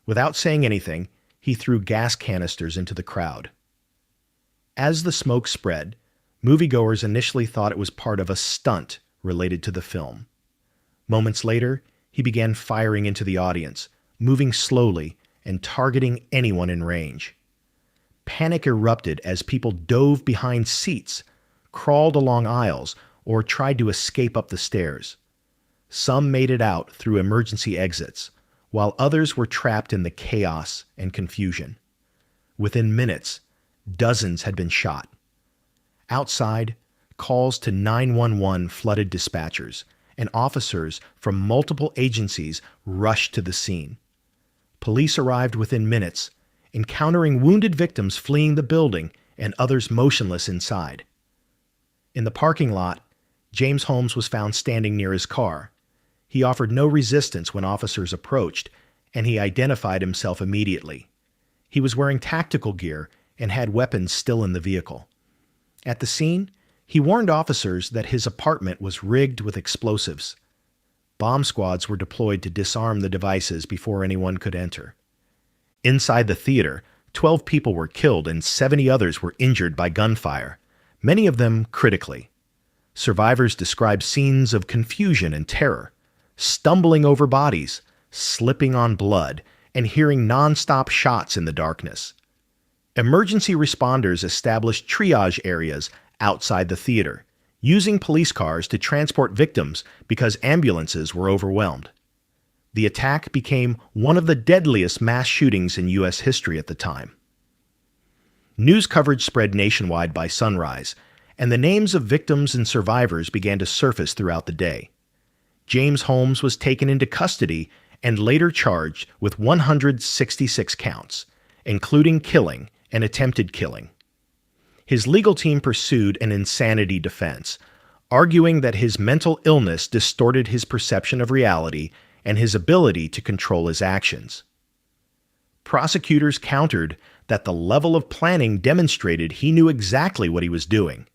Without saying anything, he threw gas canisters into the crowd. As the smoke spread, moviegoers initially thought it was part of a stunt related to the film. Moments later, he began firing into the audience, moving slowly and targeting anyone in range. Panic erupted as people dove behind seats, crawled along aisles, or tried to escape up the stairs. Some made it out through emergency exits, while others were trapped in the chaos and confusion. Within minutes, dozens had been shot. Outside, calls to 911 flooded dispatchers, and officers from multiple agencies rushed to the scene. Police arrived within minutes, encountering wounded victims fleeing the building and others motionless inside. In the parking lot, James Holmes was found standing near his car. He offered no resistance when officers approached, and he identified himself immediately. He was wearing tactical gear and had weapons still in the vehicle. At the scene, he warned officers that his apartment was rigged with explosives. Bomb squads were deployed to disarm the devices before anyone could enter. Inside the theater, 12 people were killed and 70 others were injured by gunfire, many of them critically. Survivors described scenes of confusion and terror, stumbling over bodies, slipping on blood, and hearing non-stop shots in the darkness. Emergency responders established triage areas outside the theater, using police cars to transport victims because ambulances were overwhelmed. The attack became one of the deadliest mass shootings in U.S. history at the time. News coverage spread nationwide by sunrise, and the names of victims and survivors began to surface throughout the day. James Holmes was taken into custody and later charged with 166 counts, including killing and attempted killing. His legal team pursued an insanity defense, arguing that his mental illness distorted his perception of reality and his ability to control his actions. Prosecutors countered that the level of planning demonstrated he knew exactly what he was doing.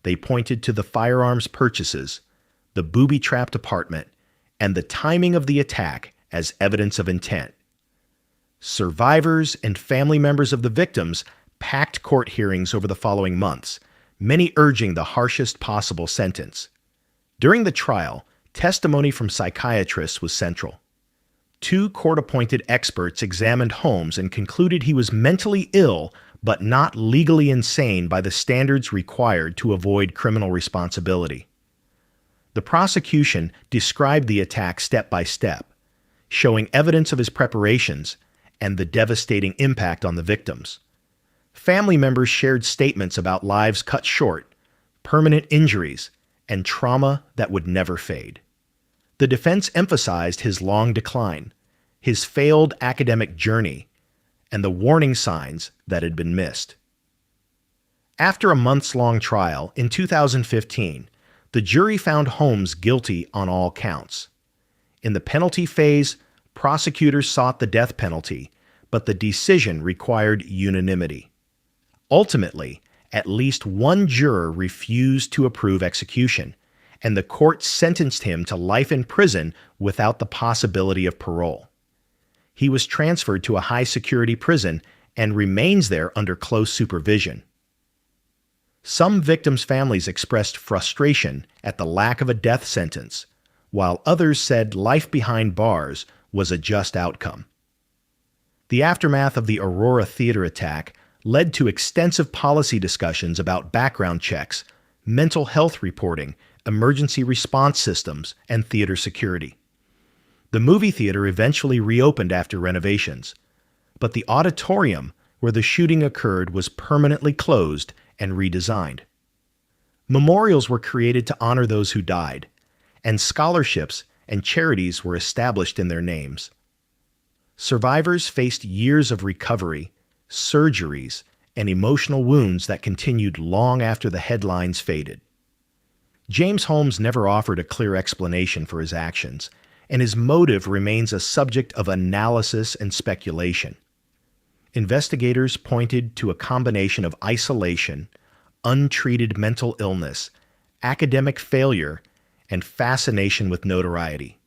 They pointed to the firearms purchases, the booby-trapped apartment, and the timing of the attack as evidence of intent. Survivors and family members of the victims packed court hearings over the following months, many urging the harshest possible sentence. During the trial, testimony from psychiatrists was central. 2 court-appointed experts examined Holmes and concluded he was mentally ill but not legally insane by the standards required to avoid criminal responsibility. The prosecution described the attack step by step, showing evidence of his preparations and the devastating impact on the victims. Family members shared statements about lives cut short, permanent injuries, and trauma that would never fade. The defense emphasized his long decline, his failed academic journey, and the warning signs that had been missed. After a months-long trial, in 2015, the jury found Holmes guilty on all counts. In the penalty phase, prosecutors sought the death penalty, but the decision required unanimity. Ultimately, at least one juror refused to approve execution, and the court sentenced him to life in prison without the possibility of parole. He was transferred to a high-security prison and remains there under close supervision. Some victims' families expressed frustration at the lack of a death sentence, while others said life behind bars was a just outcome. The aftermath of the Aurora theater attack led to extensive policy discussions about background checks, mental health reporting, emergency response systems, and theater security. The movie theater eventually reopened after renovations, but the auditorium where the shooting occurred was permanently closed and redesigned. Memorials were created to honor those who died, and scholarships and charities were established in their names. Survivors faced years of recovery, surgeries, and emotional wounds that continued long after the headlines faded. James Holmes never offered a clear explanation for his actions, and his motive remains a subject of analysis and speculation. Investigators pointed to a combination of isolation, untreated mental illness, academic failure, and fascination with notoriety.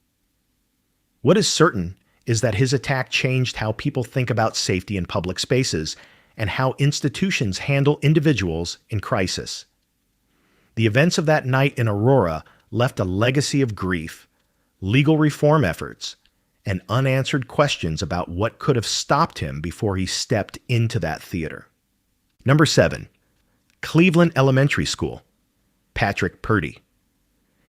What is certain is that his attack changed how people think about safety in public spaces and how institutions handle individuals in crisis. The events of that night in Aurora left a legacy of grief, legal reform efforts, and unanswered questions about what could have stopped him before he stepped into that theater. Number 7. Cleveland Elementary School. Patrick Purdy.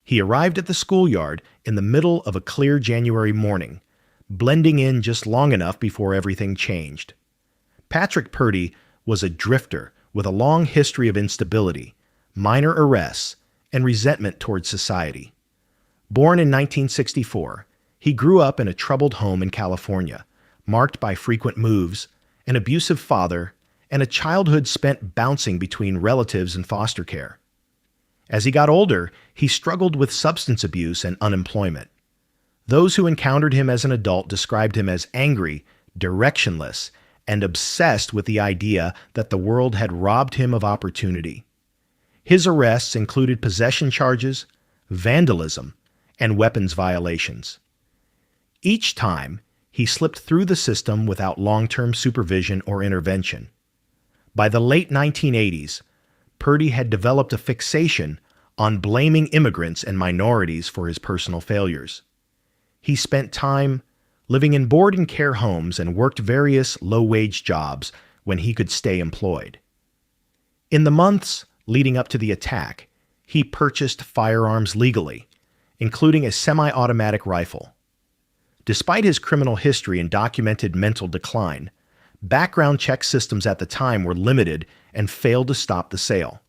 He arrived at the schoolyard in the middle of a clear January morning, blending in just long enough before everything changed. Patrick Purdy was a drifter with a long history of instability, minor arrests, and resentment towards society. Born in 1964, he grew up in a troubled home in California, marked by frequent moves, an abusive father, and a childhood spent bouncing between relatives and foster care. As he got older, he struggled with substance abuse and unemployment. Those who encountered him as an adult described him as angry, directionless, and obsessed with the idea that the world had robbed him of opportunity. His arrests included possession charges, vandalism, and weapons violations. Each time, he slipped through the system without long-term supervision or intervention. By the late 1980s, Purdy had developed a fixation on blaming immigrants and minorities for his personal failures. He spent time living in board and care homes and worked various low-wage jobs when he could stay employed. In the months leading up to the attack, he purchased firearms legally, including a semi-automatic rifle. Despite his criminal history and documented mental decline, background check systems at the time were limited and failed to stop the sale.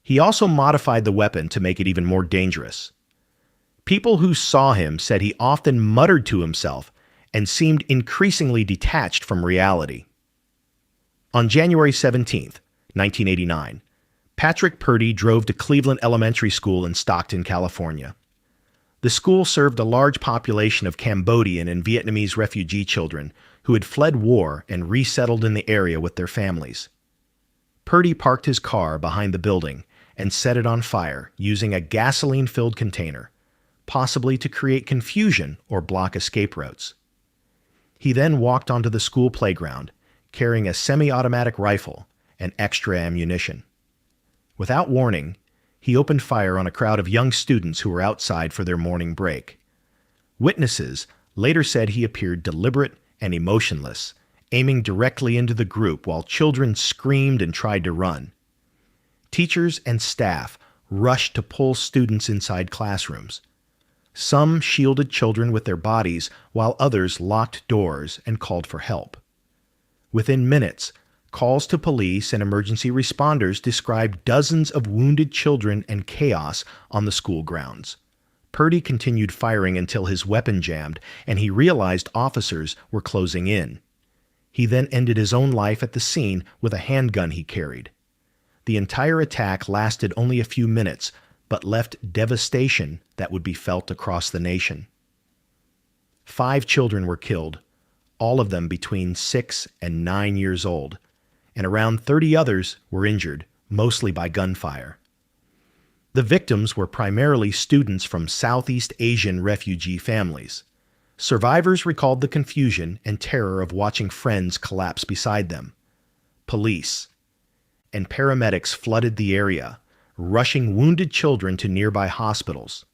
He also modified the weapon to make it even more dangerous. People who saw him said he often muttered to himself and seemed increasingly detached from reality. On January 17, 1989, Patrick Purdy drove to Cleveland Elementary School in Stockton, California. The school served a large population of Cambodian and Vietnamese refugee children who had fled war and resettled in the area with their families. Purdy parked his car behind the building and set it on fire using a gasoline-filled container, possibly to create confusion or block escape routes. He then walked onto the school playground, carrying a semi-automatic rifle and extra ammunition. Without warning, he opened fire on a crowd of young students who were outside for their morning break. Witnesses later said he appeared deliberate and emotionless, aiming directly into the group while children screamed and tried to run. Teachers and staff rushed to pull students inside classrooms. Some shielded children with their bodies, while others locked doors and called for help. Within minutes, calls to police and emergency responders described dozens of wounded children and chaos on the school grounds. Purdy continued firing until his weapon jammed and he realized officers were closing in. He then ended his own life at the scene with a handgun he carried. The entire attack lasted only a few minutes, but left devastation that would be felt across the nation. 5 children were killed, all of them between 6 and 9 years old, and around 30 others were injured, mostly by gunfire. The victims were primarily students from Southeast Asian refugee families. Survivors recalled the confusion and terror of watching friends collapse beside them. Police and paramedics flooded the area, rushing wounded children to nearby hospitals.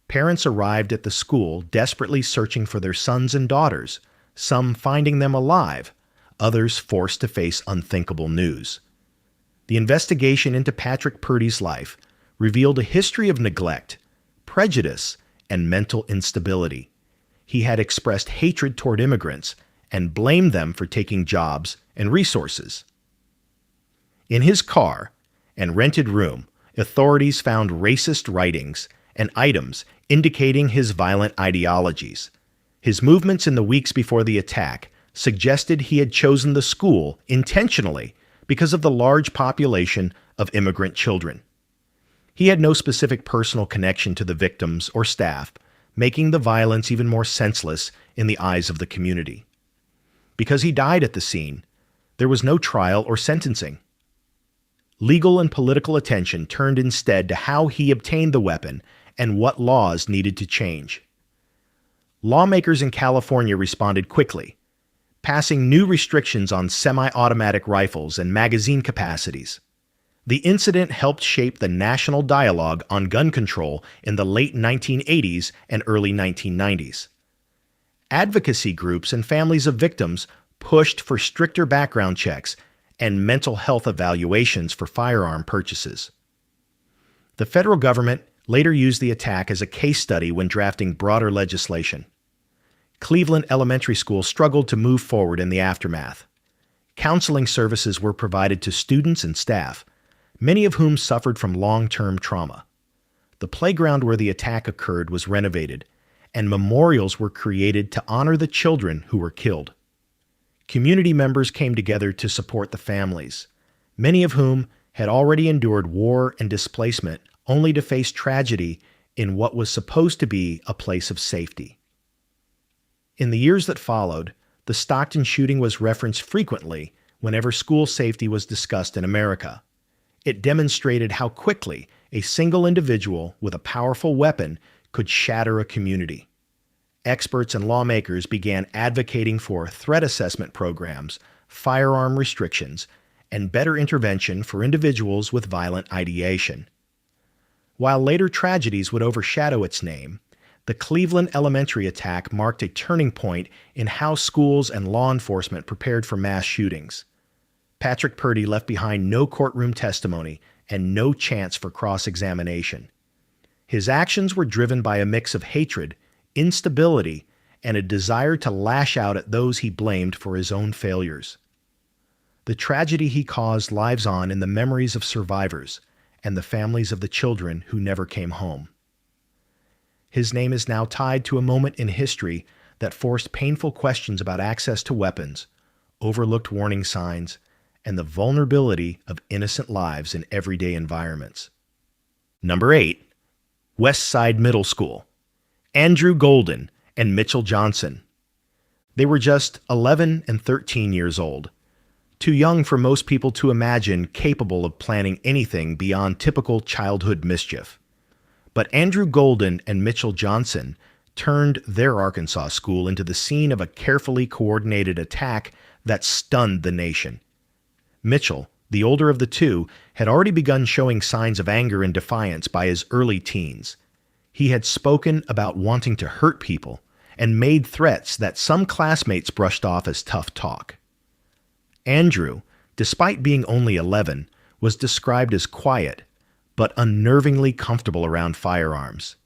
Parents arrived at the school desperately searching for their sons and daughters, some finding them alive, others forced to face unthinkable news. The investigation into Patrick Purdy's life revealed a history of neglect, prejudice, and mental instability. He had expressed hatred toward immigrants and blamed them for taking jobs and resources. In his car and rented room, authorities found racist writings and items indicating his violent ideologies. His movements in the weeks before the attack suggested he had chosen the school intentionally because of the large population of immigrant children. He had no specific personal connection to the victims or staff, making the violence even more senseless in the eyes of the community. Because he died at the scene, there was no trial or sentencing. Legal and political attention turned instead to how he obtained the weapon and what laws needed to change. Lawmakers in California responded quickly, passing new restrictions on semi-automatic rifles and magazine capacities. The incident helped shape the national dialogue on gun control in the late 1980s and early 1990s. Advocacy groups and families of victims pushed for stricter background checks and mental health evaluations for firearm purchases. The federal government later used the attack as a case study when drafting broader legislation. Cleveland Elementary School struggled to move forward in the aftermath. Counseling services were provided to students and staff, many of whom suffered from long-term trauma. The playground where the attack occurred was renovated, and memorials were created to honor the children who were killed. Community members came together to support the families, many of whom had already endured war and displacement only to face tragedy in what was supposed to be a place of safety. In the years that followed, the Stockton shooting was referenced frequently whenever school safety was discussed in America. It demonstrated how quickly a single individual with a powerful weapon could shatter a community. Experts and lawmakers began advocating for threat assessment programs, firearm restrictions, and better intervention for individuals with violent ideation. While later tragedies would overshadow its name, the Cleveland Elementary attack marked a turning point in how schools and law enforcement prepared for mass shootings. Patrick Purdy left behind no courtroom testimony and no chance for cross-examination. His actions were driven by a mix of hatred, instability, and a desire to lash out at those he blamed for his own failures. The tragedy he caused lives on in the memories of survivors and the families of the children who never came home. His name is now tied to a moment in history that forced painful questions about access to weapons, overlooked warning signs, and the vulnerability of innocent lives in everyday environments. Number 8. Westside Middle School. Andrew Golden and Mitchell Johnson. They were just 11 and 13 years old, too young for most people to imagine capable of planning anything beyond typical childhood mischief. But Andrew Golden and Mitchell Johnson turned their Arkansas school into the scene of a carefully coordinated attack that stunned the nation. Mitchell, the older of the two, had already begun showing signs of anger and defiance by his early teens. He had spoken about wanting to hurt people and made threats that some classmates brushed off as tough talk. Andrew, despite being only 11, was described as quiet, but unnervingly comfortable around firearms.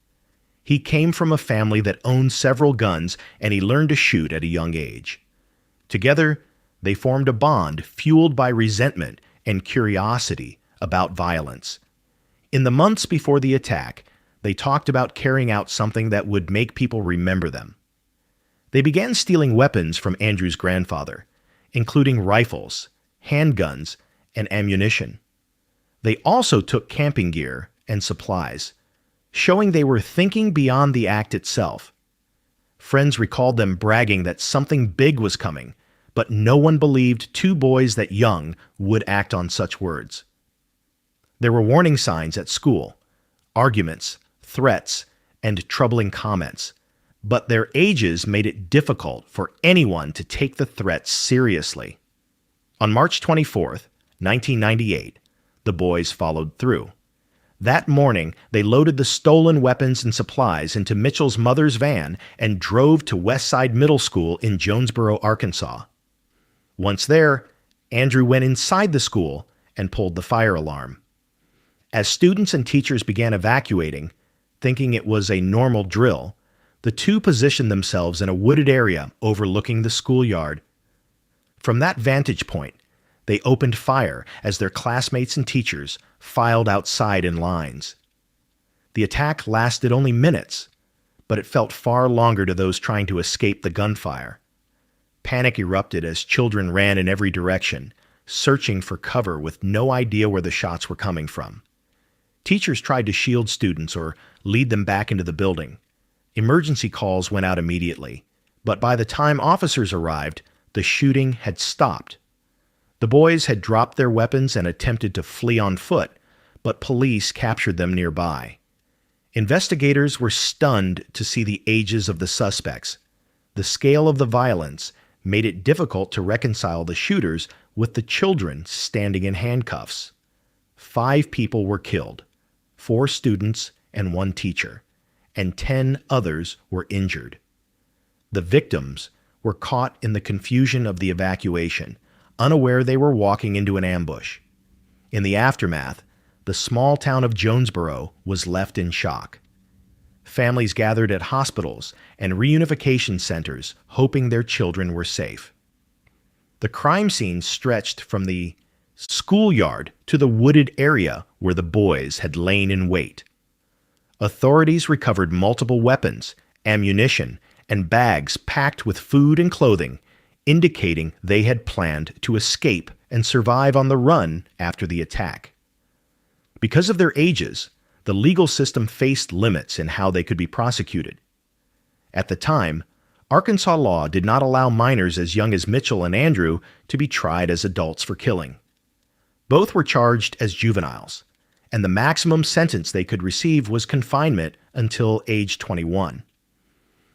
He came from a family that owned several guns, and he learned to shoot at a young age. Together, they formed a bond fueled by resentment and curiosity about violence. In the months before the attack, they talked about carrying out something that would make people remember them. They began stealing weapons from Andrew's grandfather, including rifles, handguns, and ammunition. They also took camping gear and supplies, showing they were thinking beyond the act itself. Friends recalled them bragging that something big was coming, but no one believed two boys that young would act on such words. There were warning signs at school, arguments, threats, and troubling comments, but their ages made it difficult for anyone to take the threats seriously. On March 24th, 1998, the boys followed through. That morning, they loaded the stolen weapons and supplies into Mitchell's mother's van and drove to Westside Middle School in Jonesboro, Arkansas. Once there, Andrew went inside the school and pulled the fire alarm. As students and teachers began evacuating, thinking it was a normal drill, the two positioned themselves in a wooded area overlooking the schoolyard. From that vantage point, they opened fire as their classmates and teachers filed outside in lines. The attack lasted only minutes, but it felt far longer to those trying to escape the gunfire. Panic erupted as children ran in every direction, searching for cover with no idea where the shots were coming from. Teachers tried to shield students or lead them back into the building. Emergency calls went out immediately, but by the time officers arrived, the shooting had stopped. The boys had dropped their weapons and attempted to flee on foot, but police captured them nearby. Investigators were stunned to see the ages of the suspects. The scale of the violence made it difficult to reconcile the shooters with the children standing in handcuffs. 5 people were killed, 4 students and 1 teacher, and 10 others were injured. The victims were caught in the confusion of the evacuation, unaware they were walking into an ambush. In the aftermath, the small town of Jonesboro was left in shock. Families gathered at hospitals and reunification centers, hoping their children were safe. The crime scene stretched from the schoolyard to the wooded area where the boys had lain in wait. Authorities recovered multiple weapons, ammunition, and bags packed with food and clothing, indicating they had planned to escape and survive on the run after the attack. Because of their ages, the legal system faced limits in how they could be prosecuted. At the time, Arkansas law did not allow minors as young as Mitchell and Andrew to be tried as adults for killing. Both were charged as juveniles, and the maximum sentence they could receive was confinement until age 21.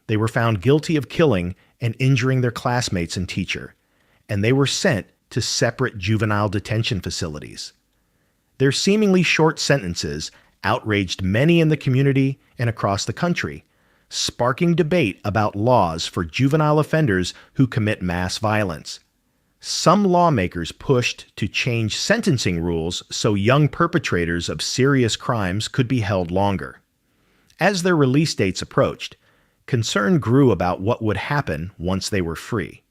They were found guilty of killing and injuring their classmates and teacher, and they were sent to separate juvenile detention facilities. Their seemingly short sentences outraged many in the community and across the country, sparking debate about laws for juvenile offenders who commit mass violence. Some lawmakers pushed to change sentencing rules so young perpetrators of serious crimes could be held longer. As their release dates approached, concern grew about what would happen once they were free.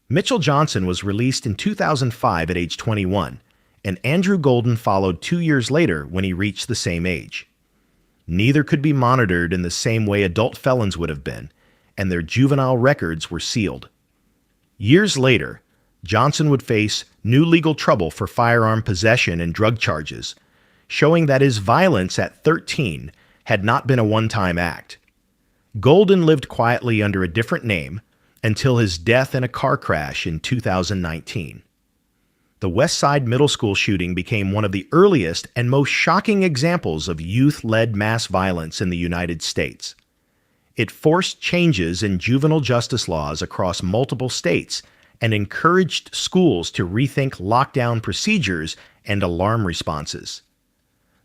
Mitchell Johnson was released in 2005 at age 21, and Andrew Golden followed 2 years later when he reached the same age. Neither could be monitored in the same way adult felons would have been, and their juvenile records were sealed. Years later, Johnson would face new legal trouble for firearm possession and drug charges, showing that his violence at 13 had not been a one-time act. Golden lived quietly under a different name until his death in a car crash in 2019. The Westside Middle School shooting became one of the earliest and most shocking examples of youth-led mass violence in the United States. It forced changes in juvenile justice laws across multiple states and encouraged schools to rethink lockdown procedures and alarm responses.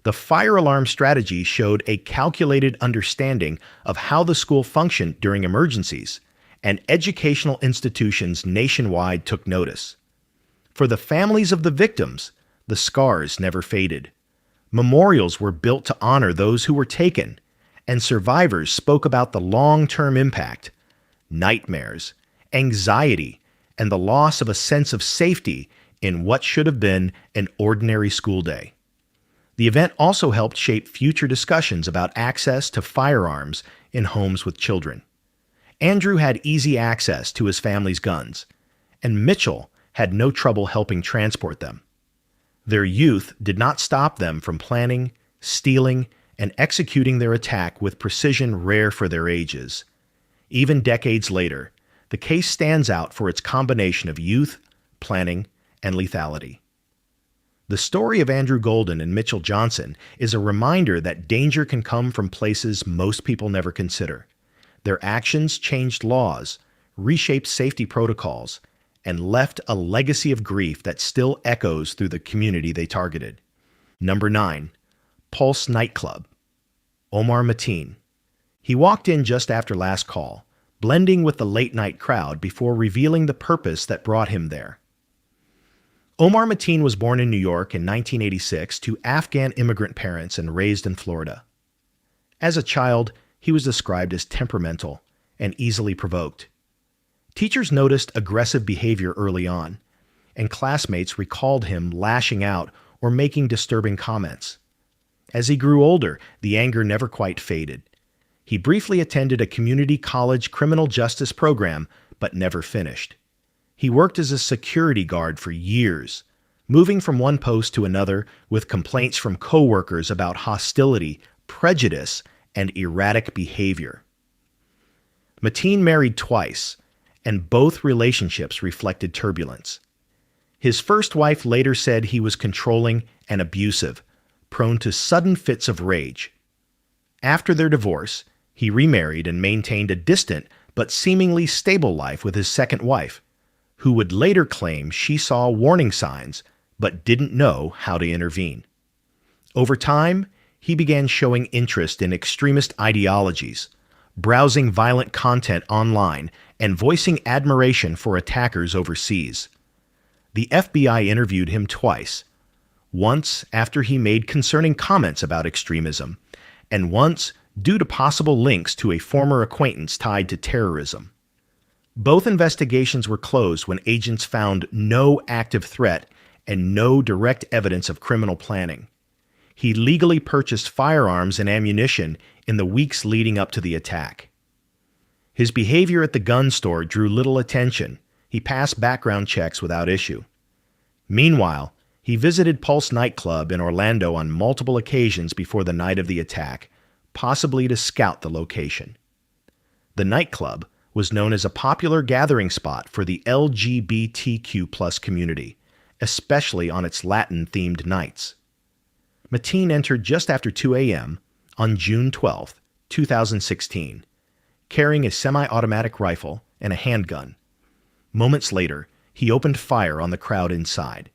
The fire alarm strategy showed a calculated understanding of how the school functioned during emergencies, and educational institutions nationwide took notice. For the families of the victims, the scars never faded. Memorials were built to honor those who were taken, and survivors spoke about the long-term impact, nightmares, anxiety, and the loss of a sense of safety in what should have been an ordinary school day. The event also helped shape future discussions about access to firearms in homes with children. Andrew had easy access to his family's guns, and Mitchell had no trouble helping transport them. Their youth did not stop them from planning, stealing, and executing their attack with precision rare for their ages. Even decades later, the case stands out for its combination of youth, planning, and lethality. The story of Andrew Golden and Mitchell Johnson is a reminder that danger can come from places most people never consider. Their actions changed laws, reshaped safety protocols, and left a legacy of grief that still echoes through the community they targeted. Number 9. Pulse Nightclub. Omar Mateen. He walked in just after last call, blending with the late-night crowd before revealing the purpose that brought him there. Omar Mateen was born in New York in 1986 to Afghan immigrant parents and raised in Florida. As a child, he was described as temperamental and easily provoked. Teachers noticed aggressive behavior early on, and classmates recalled him lashing out or making disturbing comments. As he grew older, the anger never quite faded. He briefly attended a community college criminal justice program, but never finished. He worked as a security guard for years, moving from one post to another with complaints from coworkers about hostility, prejudice, and erratic behavior. Mateen married twice, and both relationships reflected turbulence. His first wife later said he was controlling and abusive, prone to sudden fits of rage. After their divorce, he remarried and maintained a distant but seemingly stable life with his second wife, who would later claim she saw warning signs but didn't know how to intervene. Over time, he began showing interest in extremist ideologies, browsing violent content online, and voicing admiration for attackers overseas. The FBI interviewed him twice, once after he made concerning comments about extremism, and once due to possible links to a former acquaintance tied to terrorism. Both investigations were closed when agents found no active threat and no direct evidence of criminal planning. He legally purchased firearms and ammunition in the weeks leading up to the attack. His behavior at the gun store drew little attention. He passed background checks without issue. Meanwhile, he visited Pulse Nightclub in Orlando on multiple occasions before the night of the attack, possibly to scout the location. The nightclub was known as a popular gathering spot for the LGBTQ+ community, especially on its Latin-themed nights. Mateen entered just after 2 a.m. on June 12, 2016, carrying a semi-automatic rifle and a handgun. Moments later, he opened fire on the crowd inside.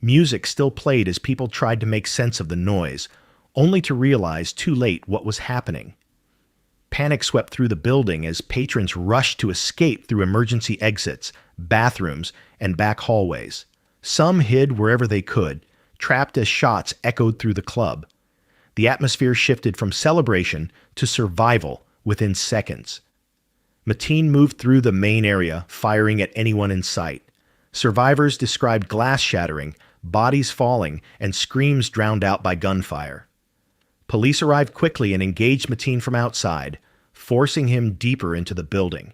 Music still played as people tried to make sense of the noise, only to realize too late what was happening. Panic swept through the building as patrons rushed to escape through emergency exits, bathrooms, and back hallways. Some hid wherever they could, trapped as shots echoed through the club. The atmosphere shifted from celebration to survival within seconds. Mateen moved through the main area, firing at anyone in sight. Survivors described glass shattering, bodies falling, and screams drowned out by gunfire. Police arrived quickly and engaged Mateen from outside, forcing him deeper into the building.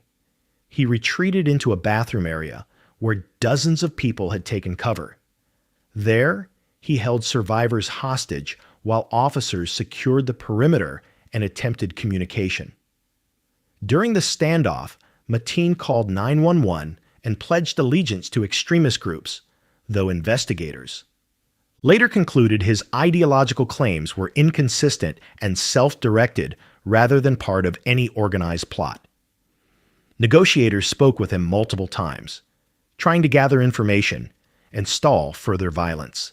He retreated into a bathroom area where dozens of people had taken cover. There, he held survivors hostage while officers secured the perimeter and attempted communication. During the standoff, Mateen called 911 and pledged allegiance to extremist groups, though investigators later concluded his ideological claims were inconsistent and self-directed rather than part of any organized plot. Negotiators spoke with him multiple times, trying to gather information and stall further violence.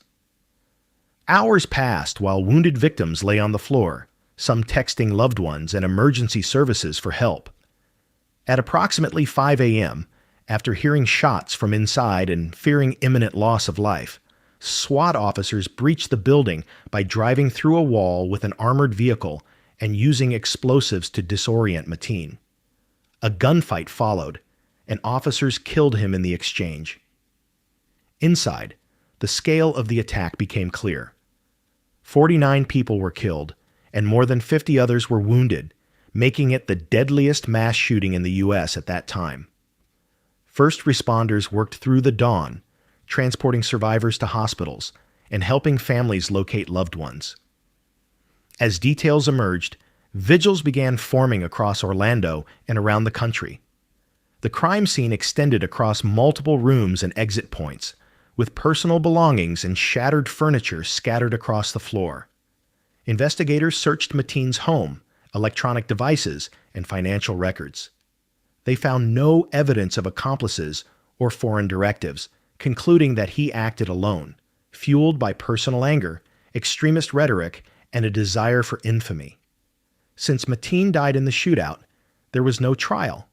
Hours passed while wounded victims lay on the floor, some texting loved ones and emergency services for help. At approximately 5 a.m., after hearing shots from inside and fearing imminent loss of life, SWAT officers breached the building by driving through a wall with an armored vehicle and using explosives to disorient Mateen. A gunfight followed, and officers killed him in the exchange. Inside, the scale of the attack became clear. 49 people were killed, and more than 50 others were wounded, making it the deadliest mass shooting in the U.S. at that time. First responders worked through the dawn, transporting survivors to hospitals and helping families locate loved ones. As details emerged, vigils began forming across Orlando and around the country. The crime scene extended across multiple rooms and exit points, with personal belongings and shattered furniture scattered across the floor. Investigators searched Mateen's home, electronic devices, and financial records. They found no evidence of accomplices or foreign directives, concluding that he acted alone, fueled by personal anger, extremist rhetoric, and a desire for infamy. Since Mateen died in the shootout, there was no trial.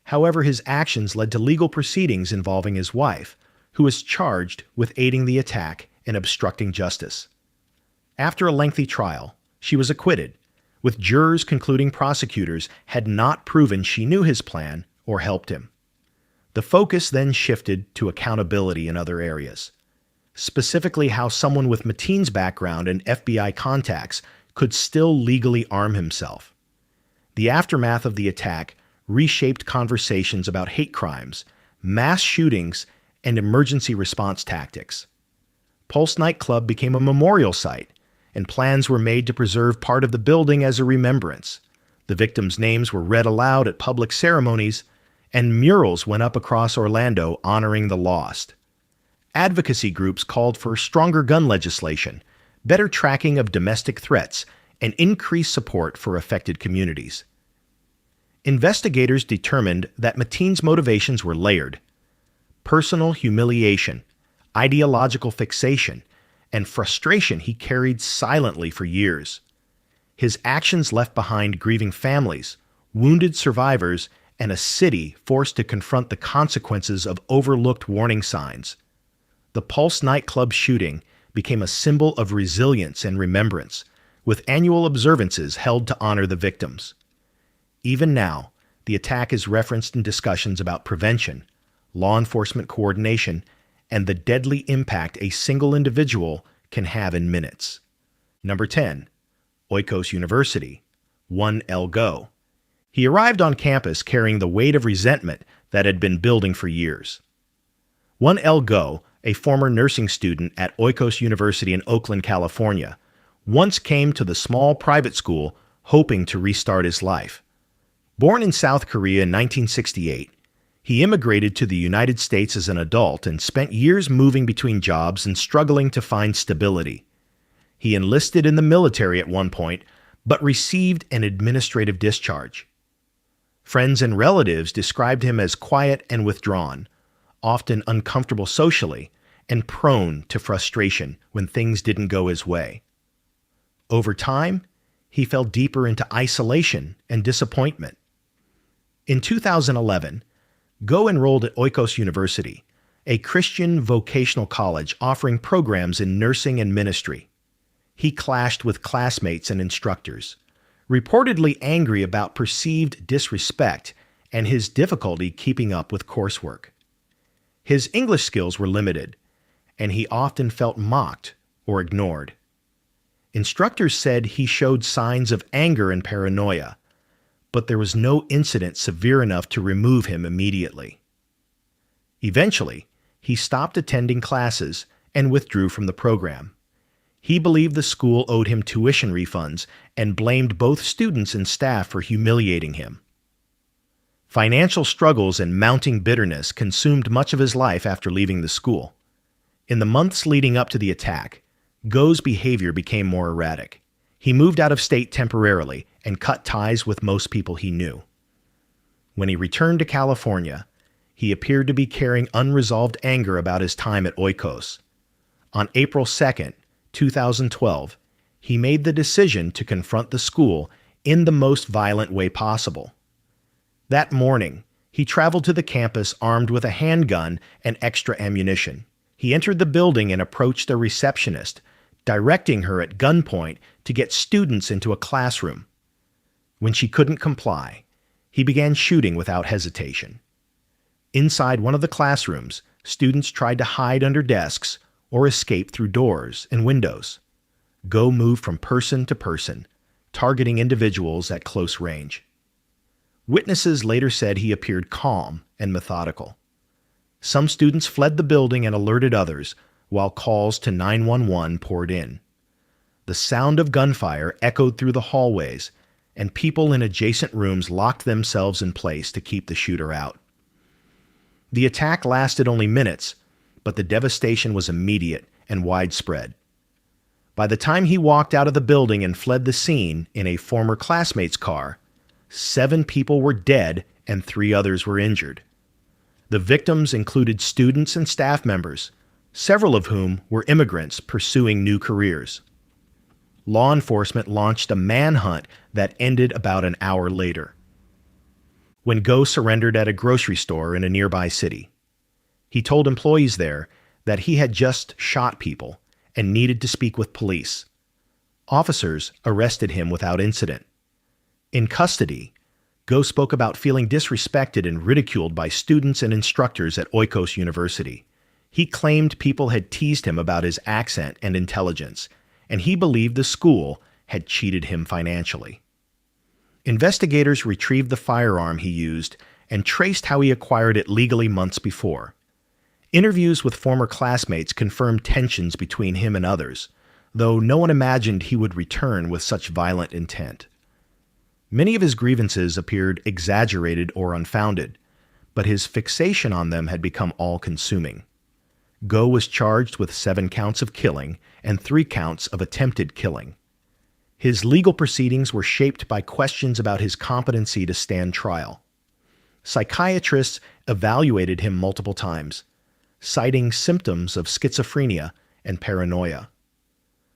However, his actions led to legal proceedings involving his wife, who was charged with aiding the attack and obstructing justice. After a lengthy trial, she was acquitted, with jurors concluding prosecutors had not proven she knew his plan or helped him. The focus then shifted to accountability in other areas, specifically how someone with Mateen's background and FBI contacts could still legally arm himself. The aftermath of the attack reshaped conversations about hate crimes, mass shootings, and emergency response tactics. Pulse Nightclub became a memorial site, and plans were made to preserve part of the building as a remembrance. The victims' names were read aloud at public ceremonies, and murals went up across Orlando honoring the lost. Advocacy groups called for stronger gun legislation, better tracking of domestic threats, and increased support for affected communities. Investigators determined that Mateen's motivations were layered: personal humiliation, ideological fixation, and frustration he carried silently for years. His actions left behind grieving families, wounded survivors, and a city forced to confront the consequences of overlooked warning signs. The Pulse nightclub shooting became a symbol of resilience and remembrance, with annual observances held to honor the victims. Even now, the attack is referenced in discussions about prevention, law enforcement coordination, and the deadly impact a single individual can have in minutes. Number 10. Oikos University. 1L Go. He arrived on campus carrying the weight of resentment that had been building for years. 1L Go, a former nursing student at Oikos University in Oakland, California, once came to the small private school hoping to restart his life. Born in South Korea in 1968, he immigrated to the United States as an adult and spent years moving between jobs and struggling to find stability. He enlisted in the military at one point, but received an administrative discharge. Friends and relatives described him as quiet and withdrawn, often uncomfortable socially, and prone to frustration when things didn't go his way. Over time, he fell deeper into isolation and disappointment. In 2011, Go enrolled at Oikos University, a Christian vocational college offering programs in nursing and ministry. He clashed with classmates and instructors, reportedly angry about perceived disrespect and his difficulty keeping up with coursework. His English skills were limited, and he often felt mocked or ignored. Instructors said he showed signs of anger and paranoia, but there was no incident severe enough to remove him immediately. Eventually, he stopped attending classes and withdrew from the program. He believed the school owed him tuition refunds and blamed both students and staff for humiliating him. Financial struggles and mounting bitterness consumed much of his life after leaving the school. In the months leading up to the attack, Go's behavior became more erratic. He moved out of state temporarily and cut ties with most people he knew. When he returned to California, he appeared to be carrying unresolved anger about his time at Oikos. On April 2nd, 2012, he made the decision to confront the school in the most violent way possible. That morning, he traveled to the campus armed with a handgun and extra ammunition. He entered the building and approached a receptionist, directing her at gunpoint to get students into a classroom. When she couldn't comply, he began shooting without hesitation. Inside one of the classrooms, students tried to hide under desks or escape through doors and windows. Go moved from person to person, targeting individuals at close range. Witnesses later said he appeared calm and methodical. Some students fled the building and alerted others, while calls to 911 poured in. The sound of gunfire echoed through the hallways, and people in adjacent rooms locked themselves in place to keep the shooter out. The attack lasted only minutes, but the devastation was immediate and widespread. By the time he walked out of the building and fled the scene in a former classmate's car, 7 people were dead and 3 others were injured. The victims included students and staff members, several of whom were immigrants pursuing new careers. Law enforcement launched a manhunt that ended about an hour later, when Go surrendered at a grocery store in a nearby city. He told employees there that he had just shot people and needed to speak with police. Officers arrested him without incident. In custody, Go spoke about feeling disrespected and ridiculed by students and instructors at Oikos University. He claimed people had teased him about his accent and intelligence, and he believed the school had cheated him financially. Investigators retrieved the firearm he used and traced how he acquired it legally months before. Interviews with former classmates confirmed tensions between him and others, though no one imagined he would return with such violent intent. Many of his grievances appeared exaggerated or unfounded, but his fixation on them had become all-consuming. Go was charged with 7 counts of killing and 3 counts of attempted killing. His legal proceedings were shaped by questions about his competency to stand trial. Psychiatrists evaluated him multiple times, citing symptoms of schizophrenia and paranoia.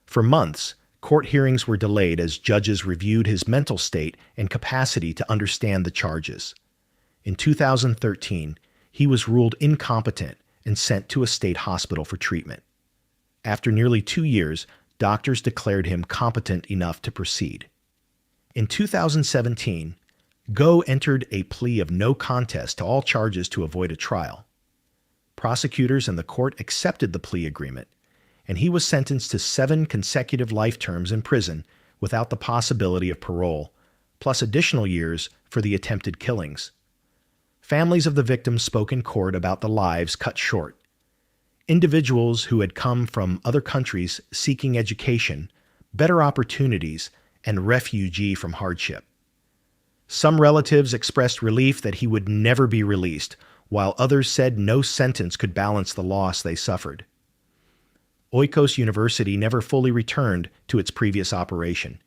For months, court hearings were delayed as judges reviewed his mental state and capacity to understand the charges. In 2013, he was ruled incompetent and sent to a state hospital for treatment. After nearly 2 years, doctors declared him competent enough to proceed. In 2017, Go entered a plea of no contest to all charges to avoid a trial. Prosecutors and the court accepted the plea agreement, and he was sentenced to 7 consecutive life terms in prison without the possibility of parole, plus additional years for the attempted killings. Families of the victims spoke in court about the lives cut short. Individuals who had come from other countries seeking education, better opportunities, and refugee from hardship. Some relatives expressed relief that he would never be released, while others said no sentence could balance the loss they suffered. Oikos University never fully returned to its previous operation.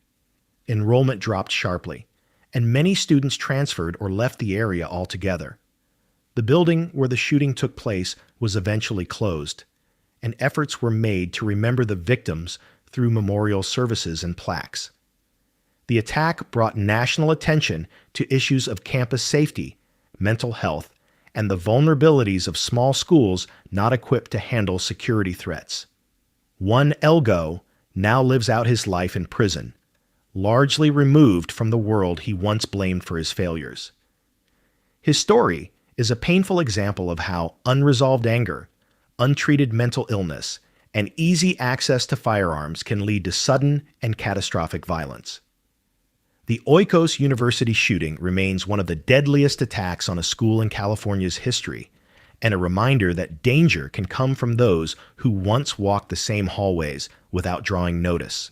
Enrollment dropped sharply, and many students transferred or left the area altogether. The building where the shooting took place was eventually closed, and efforts were made to remember the victims through memorial services and plaques. The attack brought national attention to issues of campus safety, mental health, and the vulnerabilities of small schools not equipped to handle security threats. One Elgo now lives out his life in prison, largely removed from the world he once blamed for his failures. His story is a painful example of how unresolved anger, untreated mental illness, and easy access to firearms can lead to sudden and catastrophic violence. The Oikos University shooting remains one of the deadliest attacks on a school in California's history, and a reminder that danger can come from those who once walked the same hallways without drawing notice.